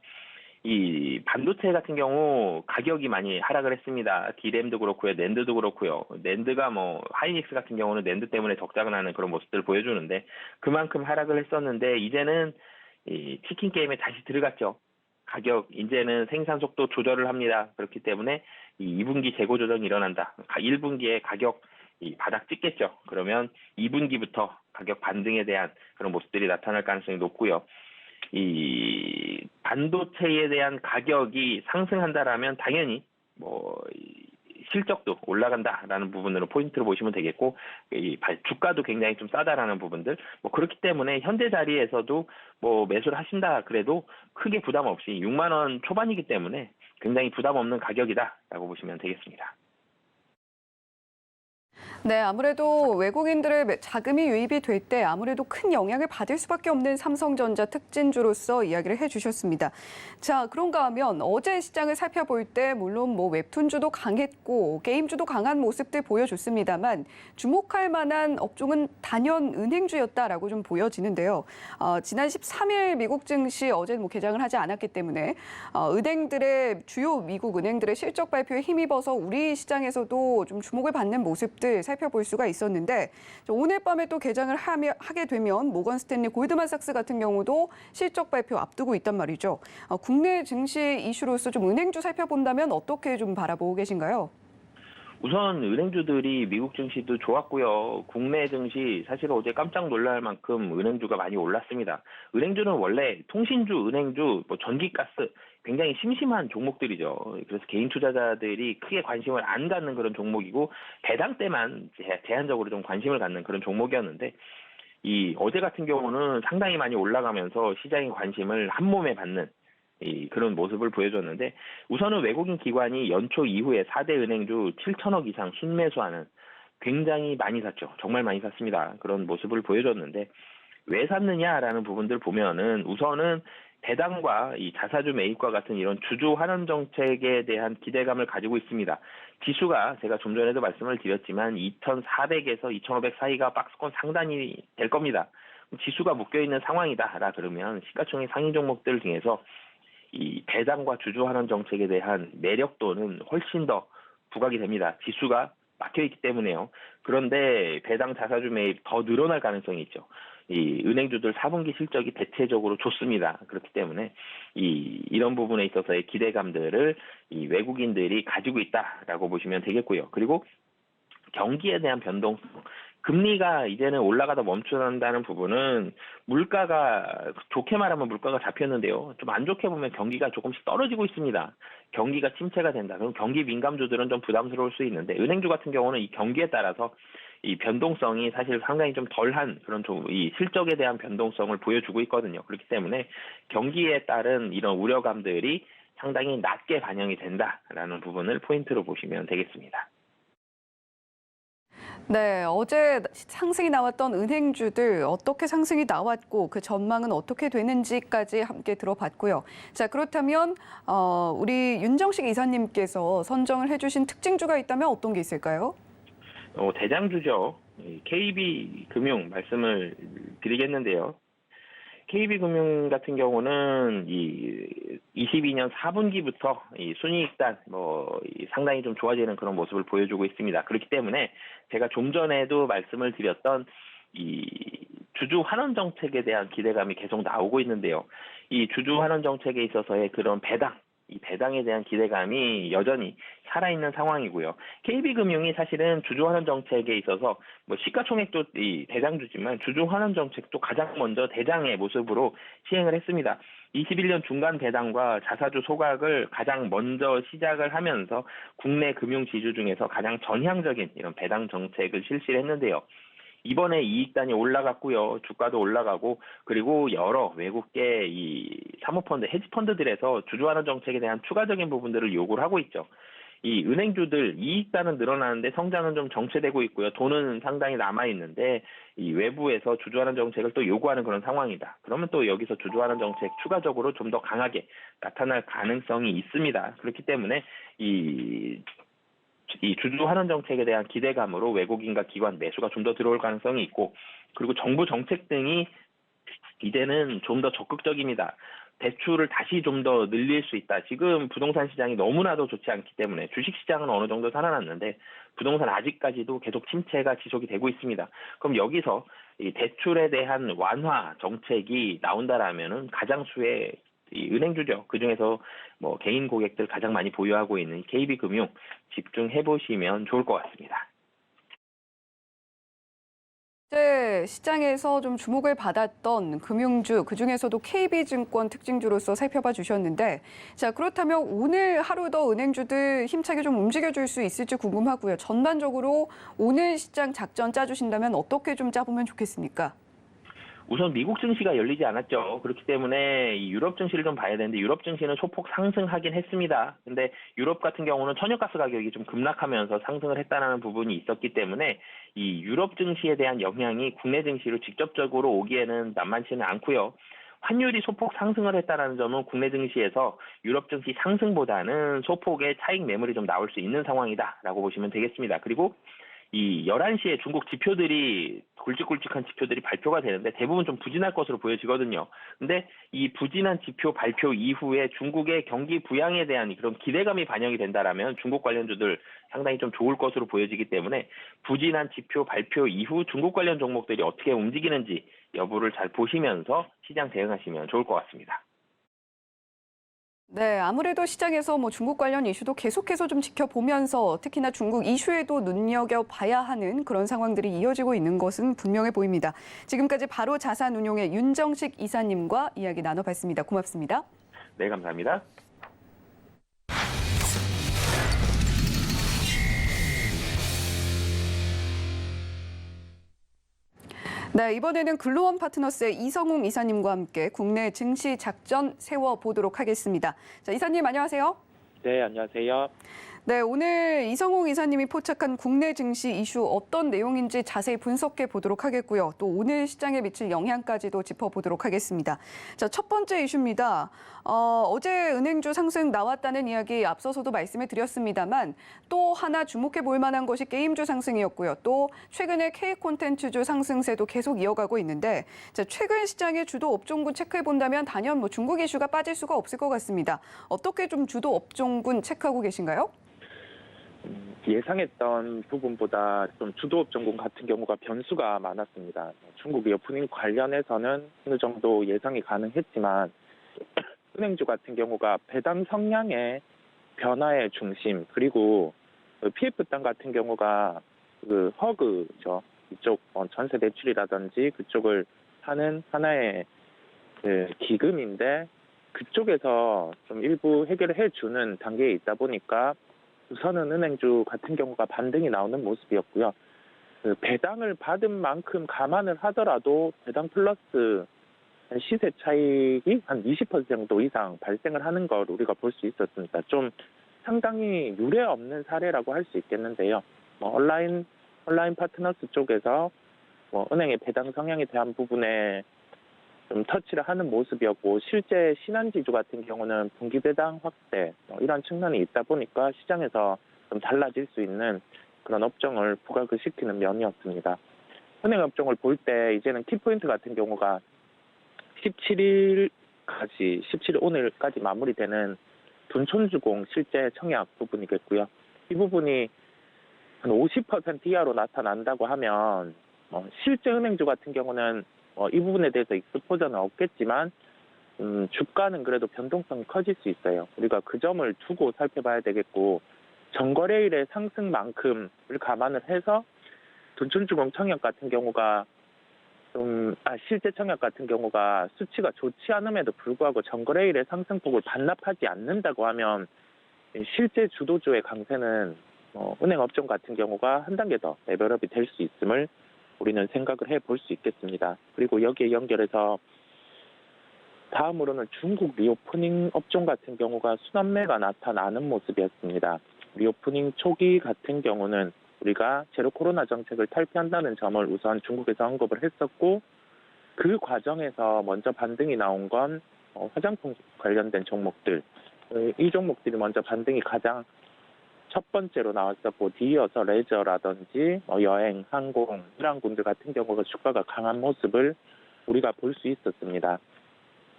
이 반도체 같은 경우 가격이 많이 하락을 했습니다. D램도 그렇고요. 낸드도 그렇고요. 낸드가 하이닉스 같은 경우는 낸드 때문에 적자가 나는 그런 모습들을 보여주는데 그만큼 하락을 했었는데 이제는 이 치킨 게임에 다시 들어갔죠. 가격 이제는 생산 속도 조절을 합니다. 그렇기 때문에 이 2분기 재고 조정이 일어난다. 1분기에 가격 바닥 찍겠죠. 그러면 2분기부터 가격 반등에 대한 그런 모습들이 나타날 가능성이 높고요. 이 반도체에 대한 가격이 상승한다라면 당연히 실적도 올라간다라는 부분으로 포인트를 보시면 되겠고 이 주가도 굉장히 좀 싸다라는 부분들 그렇기 때문에 현재 자리에서도 매수를 하신다 그래도 크게 부담 없이 6만 원 초반이기 때문에 굉장히 부담 없는 가격이다라고 보시면 되겠습니다. 네, 아무래도 외국인들의 자금이 유입이 될 때 아무래도 큰 영향을 받을 수밖에 없는 삼성전자 특진주로서 이야기를 해주셨습니다. 자, 그런가 하면 어제 시장을 살펴볼 때 물론 웹툰주도 강했고 게임주도 강한 모습들 보여줬습니다만 주목할 만한 업종은 단연 은행주였다라고 좀 보여지는데요. 지난 13일 미국 증시 어제는 개장을 하지 않았기 때문에 주요 미국 은행들의 실적 발표에 힘입어서 우리 시장에서도 좀 주목을 받는 모습들 살펴볼 수가 있었는데 오늘 밤에 또 개장을 하게 되면 모건 스탠리 골드만삭스 같은 경우도 실적 발표 앞두고 있단 말이죠. 국내 증시 이슈로서 좀 은행주 살펴본다면 어떻게 좀 바라보고 계신가요? 우선 은행주들이 미국 증시도 좋았고요. 국내 증시 사실 어제 깜짝 놀랄 만큼 은행주가 많이 올랐습니다. 은행주는 원래 통신주, 은행주, 전기가스 굉장히 심심한 종목들이죠. 그래서 개인 투자자들이 크게 관심을 안 갖는 그런 종목이고 배당 때만 제한적으로 좀 관심을 갖는 그런 종목이었는데 어제 같은 경우는 상당히 많이 올라가면서 시장의 관심을 한 몸에 받는 그런 모습을 보여줬는데 우선은 외국인 기관이 연초 이후에 4대 은행주 7천억 이상 순매수하는 굉장히 많이 샀죠. 정말 많이 샀습니다. 그런 모습을 보여줬는데 왜 샀느냐라는 부분들 보면은 우선은 배당과 이 자사주 매입과 같은 이런 주주 환원 정책에 대한 기대감을 가지고 있습니다. 지수가 제가 좀 전에도 말씀을 드렸지만 2,400에서 2,500 사이가 박스권 상단이 될 겁니다. 지수가 묶여있는 상황이다라 그러면 시가총액 상위 종목들 중에서 이 배당과 주주 환원 정책에 대한 매력도는 훨씬 더 부각이 됩니다. 지수가 막혀있기 때문에요. 그런데 배당 자사주 매입 더 늘어날 가능성이 있죠. 이 은행주들 4분기 실적이 대체적으로 좋습니다. 그렇기 때문에 이런 부분에 있어서의 기대감들을 이 외국인들이 가지고 있다라고 보시면 되겠고요. 그리고 경기에 대한 변동성, 금리가 이제는 올라가다 멈춘다는 부분은 물가가 좋게 말하면 물가가 잡혔는데요. 좀 안 좋게 보면 경기가 조금씩 떨어지고 있습니다. 경기가 침체가 된다. 그럼 경기 민감주들은 좀 부담스러울 수 있는데 은행주 같은 경우는 이 경기에 따라서 이 변동성이 사실 상당히 좀 덜한 그런 이 실적에 대한 변동성을 보여주고 있거든요. 그렇기 때문에 경기에 따른 이런 우려감들이 상당히 낮게 반영이 된다라는 부분을 포인트로 보시면 되겠습니다. 네, 어제 상승이 나왔던 은행주들 어떻게 상승이 나왔고 그 전망은 어떻게 되는지까지 함께 들어봤고요. 자, 그렇다면 우리 윤정식 이사님께서 선정을 해주신 특징주가 있다면 어떤 게 있을까요? 대장주죠. KB금융 말씀을 드리겠는데요. KB금융 같은 경우는 이 22년 4분기부터 이 순이익단 상당히 좀 좋아지는 그런 모습을 보여주고 있습니다. 그렇기 때문에 제가 좀 전에도 말씀을 드렸던 이 주주 환원 정책에 대한 기대감이 계속 나오고 있는데요. 이 주주 환원 정책에 있어서의 그런 이 배당에 대한 기대감이 여전히 살아있는 상황이고요. KB금융이 사실은 주주 환원 정책에 있어서 시가총액도 이 대장주지만 주주 환원 정책도 가장 먼저 대장의 모습으로 시행을 했습니다. 21년 중간 배당과 자사주 소각을 가장 먼저 시작을 하면서 국내 금융 지주 중에서 가장 전향적인 이런 배당 정책을 실시를 했는데요. 이번에 이익단이 올라갔고요. 주가도 올라가고 그리고 여러 외국계 이 사모펀드, 헤지펀드들에서 주주환원 정책에 대한 추가적인 부분들을 요구를 하고 있죠. 이 은행주들 이익단은 늘어나는데 성장은 좀 정체되고 있고요. 돈은 상당히 남아있는데 이 외부에서 주주환원 정책을 또 요구하는 그런 상황이다. 그러면 또 여기서 주주환원 정책 추가적으로 좀 더 강하게 나타날 가능성이 있습니다. 그렇기 때문에 이 주주 환원 정책에 대한 기대감으로 외국인과 기관 매수가 좀 더 들어올 가능성이 있고 그리고 정부 정책 등이 이제는 좀 더 적극적입니다. 대출을 다시 좀 더 늘릴 수 있다. 지금 부동산 시장이 너무나도 좋지 않기 때문에 주식 시장은 어느 정도 살아났는데 부동산 아직까지도 계속 침체가 지속이 되고 있습니다. 그럼 여기서 이 대출에 대한 완화 정책이 나온다라면은 가장수의 이 은행주죠. 그중에서 개인 고객들 가장 많이 보유하고 있는 KB금융 집중해 보시면 좋을 것 같습니다. 어제 시장에서 좀 주목을 받았던 금융주, 그중에서도 KB증권 특징주로서 살펴봐 주셨는데, 자, 그렇다면 오늘 하루도 은행주들 힘차게 좀 움직여줄 수 있을지 궁금하고요. 전반적으로 오늘 시장 작전 짜주신다면 어떻게 좀 짜보면 좋겠습니까? 우선 미국 증시가 열리지 않았죠. 그렇기 때문에 이 유럽 증시를 좀 봐야 되는데 유럽 증시는 소폭 상승하긴 했습니다. 근데 유럽 같은 경우는 천연가스 가격이 좀 급락하면서 상승을 했다는 부분이 있었기 때문에 이 유럽 증시에 대한 영향이 국내 증시로 직접적으로 오기에는 만만치는 않고요. 환율이 소폭 상승을 했다는 점은 국내 증시에서 유럽 증시 상승보다는 소폭의 차익 매물이 좀 나올 수 있는 상황이다라고 보시면 되겠습니다. 그리고 이 11시에 중국 지표들이 굵직굵직한 지표들이 발표가 되는데 대부분 좀 부진할 것으로 보여지거든요. 근데 이 부진한 지표 발표 이후에 중국의 경기 부양에 대한 그런 기대감이 반영이 된다라면 중국 관련주들 상당히 좀 좋을 것으로 보여지기 때문에 부진한 지표 발표 이후 중국 관련 종목들이 어떻게 움직이는지 여부를 잘 보시면서 시장 대응하시면 좋을 것 같습니다. 네, 아무래도 시장에서 중국 관련 이슈도 계속해서 좀 지켜보면서 특히나 중국 이슈에도 눈여겨봐야 하는 그런 상황들이 이어지고 있는 것은 분명해 보입니다. 지금까지 바로 자산운용의 윤정식 이사님과 이야기 나눠봤습니다. 고맙습니다. 네, 감사합니다. 네, 이번에는 글로원 파트너스의 이성웅 이사님과 함께 국내 증시 작전 세워보도록 하겠습니다. 자, 이사님 안녕하세요. 네, 안녕하세요. 네, 오늘 이성웅 이사님이 포착한 국내 증시 이슈 어떤 내용인지 자세히 분석해 보도록 하겠고요. 또 오늘 시장에 미칠 영향까지도 짚어보도록 하겠습니다. 자, 첫 번째 이슈입니다. 어제 은행주 상승 나왔다는 이야기 앞서서도 말씀을 드렸습니다만 또 하나 주목해 볼 만한 것이 게임주 상승이었고요. 또 최근에 K콘텐츠주 상승세도 계속 이어가고 있는데 자, 최근 시장의 주도 업종군 체크해 본다면 단연 중국 이슈가 빠질 수가 없을 것 같습니다. 어떻게 좀 주도 업종군 체크하고 계신가요? 예상했던 부분보다 좀 주도업 전공 같은 경우가 변수가 많았습니다. 중국 오프닝 관련해서는 어느 정도 예상이 가능했지만 은행주 같은 경우가 배당 성향의 변화의 중심 그리고 PF당 같은 경우가 허그죠. 이쪽 전세 대출이라든지 그쪽을 하는 하나의 기금인데 그쪽에서 좀 일부 해결을 해주는 단계에 있다 보니까 우선은 은행주 같은 경우가 반등이 나오는 모습이었고요. 배당을 받은 만큼 감안을 하더라도 배당 플러스 시세 차익이 한 20% 정도 이상 발생을 하는 걸 우리가 볼 수 있었습니다. 좀 상당히 유례 없는 사례라고 할 수 있겠는데요. 온라인 파트너스 쪽에서 은행의 배당 성향에 대한 부분에 좀 터치를 하는 모습이었고 실제 신한지주 같은 경우는 분기 배당 확대 이런 측면이 있다 보니까 시장에서 좀 달라질 수 있는 그런 업종을 부각을 시키는 면이었습니다. 은행 업종을 볼 때 이제는 키포인트 같은 경우가 17일 오늘까지 마무리되는 둔촌주공 실제 청약 부분이겠고요. 이 부분이 한 50% 이하로 나타난다고 하면 실제 은행주 같은 경우는 이 부분에 대해서 익스포저는 없겠지만 주가는 그래도 변동성이 커질 수 있어요. 우리가 그 점을 두고 살펴봐야 되겠고, 전거래일의 상승만큼을 감안을 해서 둔촌주공 청약 같은 경우가 실제 청약 같은 경우가 수치가 좋지 않음에도 불구하고 전거래일의 상승폭을 반납하지 않는다고 하면 실제 주도주의 강세는 은행 업종 같은 경우가 한 단계 더 레벨업이 될 수 있음을 우리는 생각을 해볼 수 있겠습니다. 그리고 여기에 연결해서 다음으로는 중국 리오프닝 업종 같은 경우가 순환매가 나타나는 모습이었습니다. 리오프닝 초기 같은 경우는 우리가 제로 코로나 정책을 탈피한다는 점을 우선 중국에서 언급을 했었고, 그 과정에서 먼저 반등이 나온 건 화장품 관련된 종목들, 이 종목들이 먼저 반등이 가장 첫 번째로 나왔었고, 뒤이어서 레저라든지 여행, 항공, 이런 군들 같은 경우가 주가가 강한 모습을 우리가 볼 수 있었습니다.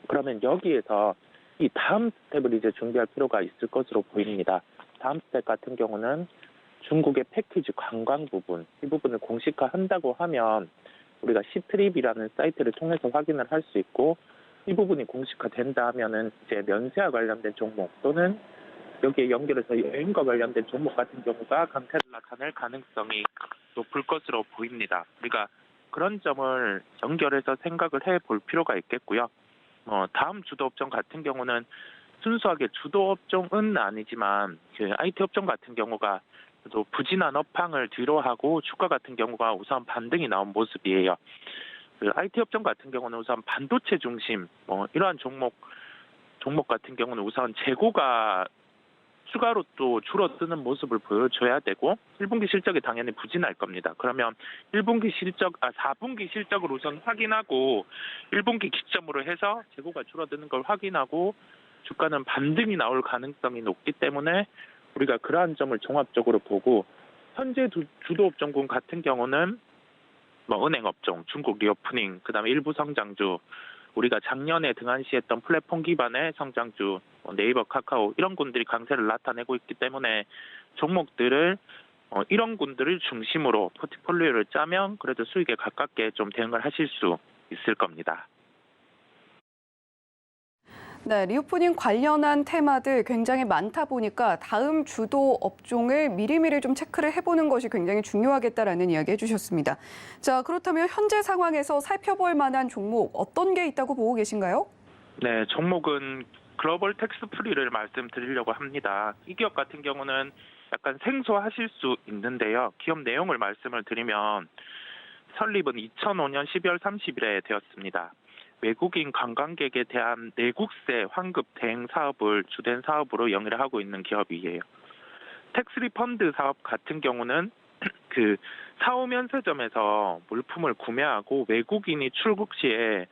그러면 여기에서 이 다음 스텝을 이제 준비할 필요가 있을 것으로 보입니다. 다음 스텝 같은 경우는 중국의 패키지 관광 부분, 이 부분을 공식화한다고 하면 우리가 시트립이라는 사이트를 통해서 확인을 할 수 있고, 이 부분이 공식화된다 하면은 이제 면세와 관련된 종목 또는 여기에 연결해서 여행과 관련된 종목 같은 경우가 강세를 나타낼 가능성이 높을 것으로 보입니다. 우리가 그런 점을 연결해서 생각을 해볼 필요가 있겠고요. 다음 주도업종 같은 경우는 순수하게 주도업종은 아니지만 그 IT 업종 같은 경우가 또 부진한 업황을 뒤로하고 주가 같은 경우가 우선 반등이 나온 모습이에요. 그 IT 업종 같은 경우는 우선 반도체 중심 이러한 종목 같은 경우는 우선 재고가 추가로 또 줄어드는 모습을 보여줘야 되고, 1분기 실적이 당연히 부진할 겁니다. 그러면 4분기 실적을 우선 확인하고 1분기 기점으로 해서 재고가 줄어드는 걸 확인하고 주가는 반등이 나올 가능성이 높기 때문에 우리가 그러한 점을 종합적으로 보고, 현재 주도업종군 같은 경우는 은행업종, 중국 리오프닝, 그다음에 일부 성장주, 우리가 작년에 등한시했던 플랫폼 기반의 성장주, 네이버, 카카오 이런 군들이 강세를 나타내고 있기 때문에 종목들을 이런 군들을 중심으로 포트폴리오를 짜면 그래도 수익에 가깝게 좀 대응을 하실 수 있을 겁니다. 네, 리오프닝 관련한 테마들 굉장히 많다 보니까 다음 주도 업종을 미리미리 좀 체크를 해보는 것이 굉장히 중요하겠다라는 이야기 해주셨습니다. 자, 그렇다면 현재 상황에서 살펴볼 만한 종목 어떤 게 있다고 보고 계신가요? 네, 종목은 글로벌 텍스프리를 말씀드리려고 합니다. 이 기업 같은 경우는 약간 생소하실 수 있는데요. 기업 내용을 말씀을 드리면 설립은 2005년 12월 30일에 되었습니다. 외국인 관광객에 대한 내국세 환급 대행 사업을 주된 사업으로 영위를 하고 있는 기업이에요. 텍스 리펀드 사업 같은 경우는 그 사후 면세점에서 물품을 구매하고 외국인이 출국 시에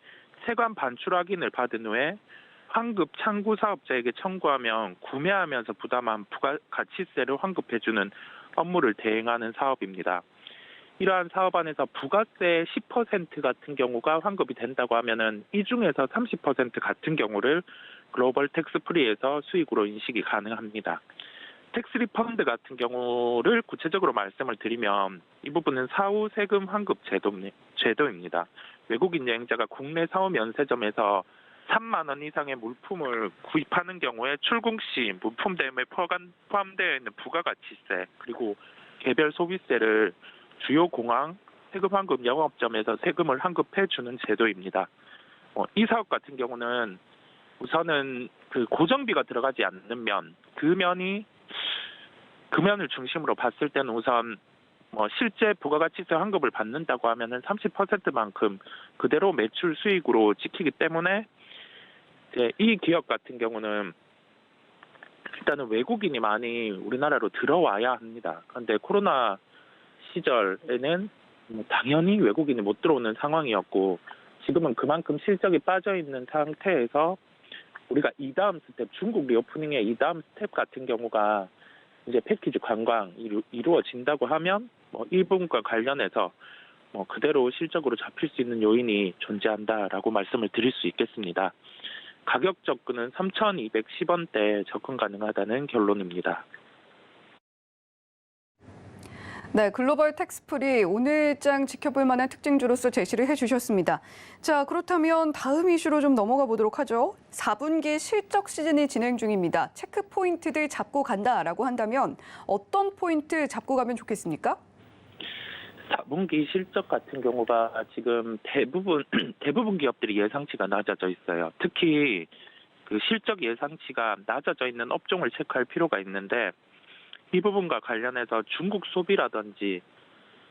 세관 반출 확인을 받은 후에 환급 창구 사업자에게 청구하면 구매하면서 부담한 부가가치세를 환급해주는 업무를 대행하는 사업입니다. 이러한 사업 안에서 부가세 10% 같은 경우가 환급이 된다고 하면은 이 중에서 30% 같은 경우를 글로벌 텍스 프리에서 수익으로 인식이 가능합니다. 텍스 리펀드 같은 경우를 구체적으로 말씀을 드리면 이 부분은 사후 세금 환급 제도입니다. 외국인 여행자가 국내 사후 면세점에서 3만 원 이상의 물품을 구입하는 경우에 출국 시 물품 대금에 포함되어 있는 부가가치세 그리고 개별 소비세를 주요 공항 세금 환급 영업점에서 세금을 환급해주는 제도입니다. 이 사업 같은 경우는 우선은 그 고정비가 들어가지 않는 면, 그 면을 중심으로 봤을 때는 우선 실제 부가가치세 환급을 받는다고 하면은 30%만큼 그대로 매출 수익으로 찍히기 때문에 이 기업 같은 경우는 일단은 외국인이 많이 우리나라로 들어와야 합니다. 그런데 코로나 시절에는 당연히 외국인이 못 들어오는 상황이었고, 지금은 그만큼 실적이 빠져 있는 상태에서 우리가 이 다음 스텝, 중국 리오프닝의 이 다음 스텝 같은 경우가 이제 패키지 관광이 이루어진다고 하면 이 부분과 관련해서 그대로 실적으로 잡힐 수 있는 요인이 존재한다라고 말씀을 드릴 수 있겠습니다. 가격 접근은 3,210원대 접근 가능하다는 결론입니다. 네, 글로벌 텍스풀이 오늘장 지켜볼 만한 특징주로서 제시를 해주셨습니다. 자, 그렇다면 다음 이슈로 좀 넘어가 보도록 하죠. 4분기 실적 시즌이 진행 중입니다. 체크 포인트들 잡고 간다라고 한다면 어떤 포인트 잡고 가면 좋겠습니까? 4분기 실적 같은 경우가 지금 대부분 기업들이 예상치가 낮아져 있어요. 특히 그 실적 예상치가 낮아져 있는 업종을 체크할 필요가 있는데 이 부분과 관련해서 중국 소비라든지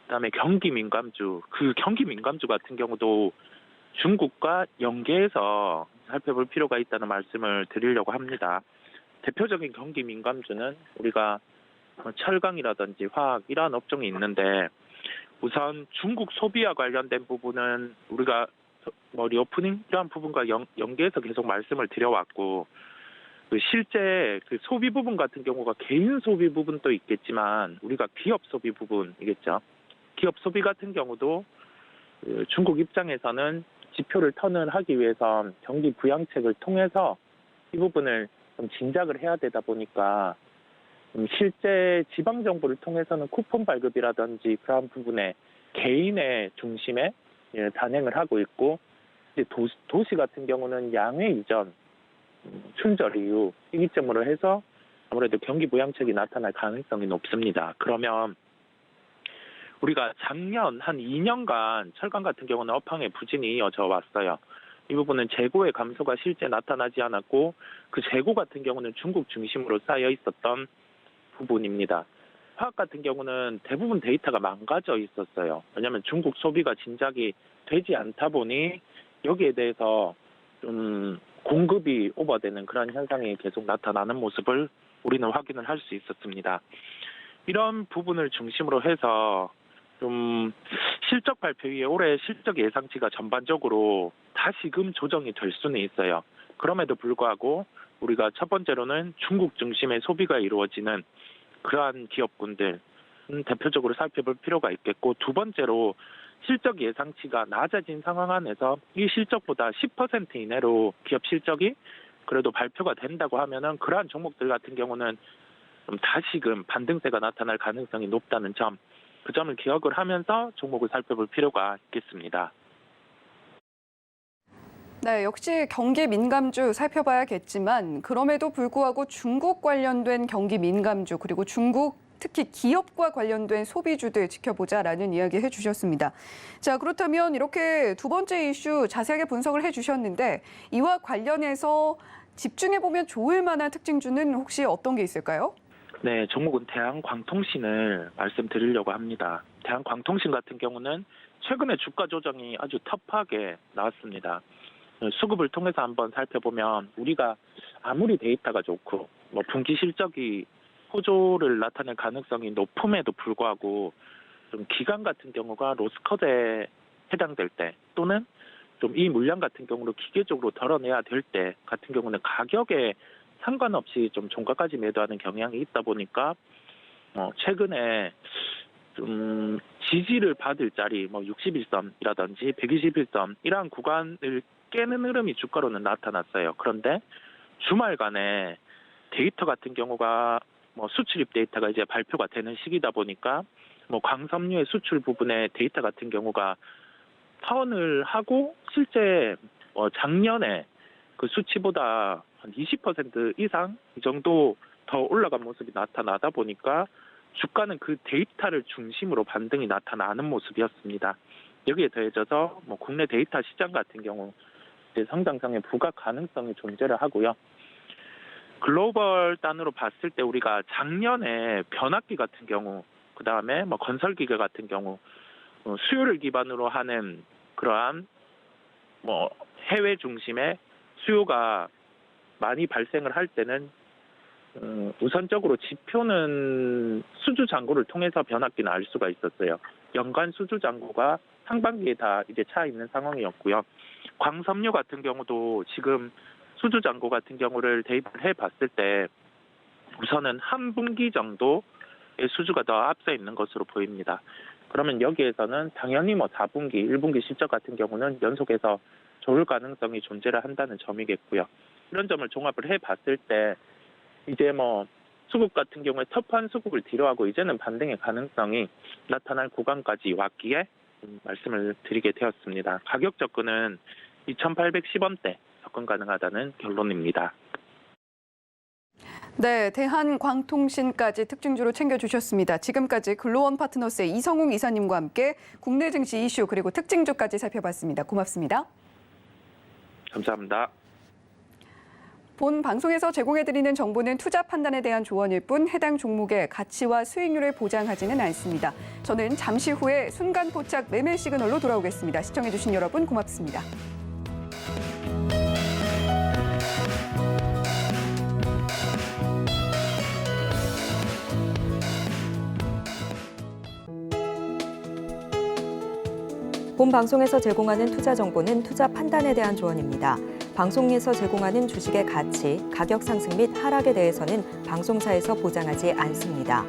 그다음에 경기 민감주, 그 경기 민감주 같은 경우도 중국과 연계해서 살펴볼 필요가 있다는 말씀을 드리려고 합니다. 대표적인 경기 민감주는 우리가 철강이라든지 화학 이러한 업종이 있는데 우선 중국 소비와 관련된 부분은 우리가 리오프닝 이러한 부분과 연계해서 계속 말씀을 드려왔고 실제 그 소비 부분 같은 경우가 개인 소비 부분도 있겠지만 우리가 기업 소비 부분이겠죠. 기업 소비 같은 경우도 중국 입장에서는 지표를 턴을하기 위해서 경기 부양책을 통해서 이 부분을 좀 진작을 해야 되다 보니까 실제 지방 정부를 통해서는 쿠폰 발급이라든지 그런 부분에 개인의 중심에 단행을 하고 있고 도시 같은 경우는 양회 이전 춘절 이후 시기점으로 해서 아무래도 경기 부양책이 나타날 가능성이 높습니다. 그러면 우리가 작년 한 2년간 철강 같은 경우는 업황의 부진이 이어져 왔어요. 이 부분은 재고의 감소가 실제 나타나지 않았고 그 재고 같은 경우는 중국 중심으로 쌓여 있었던 부분입니다. 화학 같은 경우는 대부분 데이터가 망가져 있었어요. 왜냐하면 중국 소비가 진작이 되지 않다 보니 여기에 대해서 좀 공급이 오버되는 그런 현상이 계속 나타나는 모습을 우리는 확인을 할 수 있었습니다. 이런 부분을 중심으로 해서 좀 실적 발표 이후에 올해 실적 예상치가 전반적으로 다시금 조정이 될 수는 있어요. 그럼에도 불구하고 우리가 첫 번째로는 중국 중심의 소비가 이루어지는 그러한 기업군들 대표적으로 살펴볼 필요가 있겠고 두 번째로 실적 예상치가 낮아진 상황 안에서 이 실적보다 10% 이내로 기업 실적이 그래도 발표가 된다고 하면은 그러한 종목들 같은 경우는 좀 다시금 반등세가 나타날 가능성이 높다는 점, 그 점을 기억을 하면서 종목을 살펴볼 필요가 있겠습니다. 네, 역시 경기 민감주 살펴봐야겠지만 그럼에도 불구하고 중국 관련된 경기 민감주 그리고 중국 특히 기업과 관련된 소비주들 지켜보자라는 이야기 해주셨습니다. 자, 그렇다면 이렇게 두 번째 이슈 자세하게 분석을 해주셨는데 이와 관련해서 집중해보면 좋을 만한 특징주는 혹시 어떤 게 있을까요? 네, 종목은 대한광통신을 말씀드리려고 합니다. 대한광통신 같은 경우는 최근에 주가 조정이 아주 터프하게 나왔습니다. 수급을 통해서 한번 살펴보면 우리가 아무리 데이터가 좋고 분기 실적이 호조를 나타낼 가능성이 높음에도 불구하고 좀 기간 같은 경우가 로스컷에 해당될 때 또는 좀 이 물량 같은 경우로 기계적으로 덜어내야 될 때 같은 경우는 가격에 상관없이 좀 종가까지 매도하는 경향이 있다 보니까 최근에 좀 지지를 받을 자리 61선이라든지 121선 이러한 구간을 깨는 흐름이 주가로는 나타났어요. 그런데 주말간에 데이터 같은 경우가 수출입 데이터가 이제 발표가 되는 시기다 보니까 광섬유의 수출 부분의 데이터 같은 경우가 턴을 하고 실제 작년에 그 수치보다 한 20% 이상 이 정도 더 올라간 모습이 나타나다 보니까 주가는 그 데이터를 중심으로 반등이 나타나는 모습이었습니다. 여기에 더해져서 국내 데이터 시장 같은 경우 이제 상당상의 부각 가능성이 존재를 하고요. 글로벌 단으로 봤을 때 우리가 작년에 변압기 같은 경우, 그 다음에 건설기계 같은 경우 수요를 기반으로 하는 그러한 해외 중심의 수요가 많이 발생을 할 때는 우선적으로 지표는 수주 잔고를 통해서 변압기는 알 수가 있었어요. 연간 수주 잔고가 상반기에 다 이제 차 있는 상황이었고요. 광섬유 같은 경우도 지금 수주 잔고 같은 경우를 대입을 해봤을 때 우선은 한 분기 정도의 수주가 더 앞서 있는 것으로 보입니다. 그러면 여기에서는 당연히 뭐 4분기, 1분기 실적 같은 경우는 연속해서 좋을 가능성이 존재를 한다는 점이겠고요. 이런 점을 종합을 해봤을 때 이제 뭐 수급 같은 경우에 터프한 수급을 뒤로하고 이제는 반등의 가능성이 나타날 구간까지 왔기에 말씀을 드리게 되었습니다. 가격 접근은 2,810원대 접근 가능하다는 결론입니다. 네, 대한광통신까지 특징주로 챙겨주셨습니다. 지금까지 글로원 파트너스의 이성웅 이사님과 함께 국내 증시 이슈 그리고 특징주까지 살펴봤습니다. 고맙습니다. 감사합니다. 본 방송에서 제공해드리는 정보는 투자 판단에 대한 조언일 뿐 해당 종목의 가치와 수익률을 보장하지는 않습니다. 저는 잠시 후에 순간포착 매매 시그널로 돌아오겠습니다. 시청해주신 여러분 고맙습니다. 본 방송에서 제공하는 투자 정보는 투자 판단에 대한 조언입니다. 방송에서 제공하는 주식의 가치, 가격 상승 및 하락에 대해서는 방송사에서 보장하지 않습니다.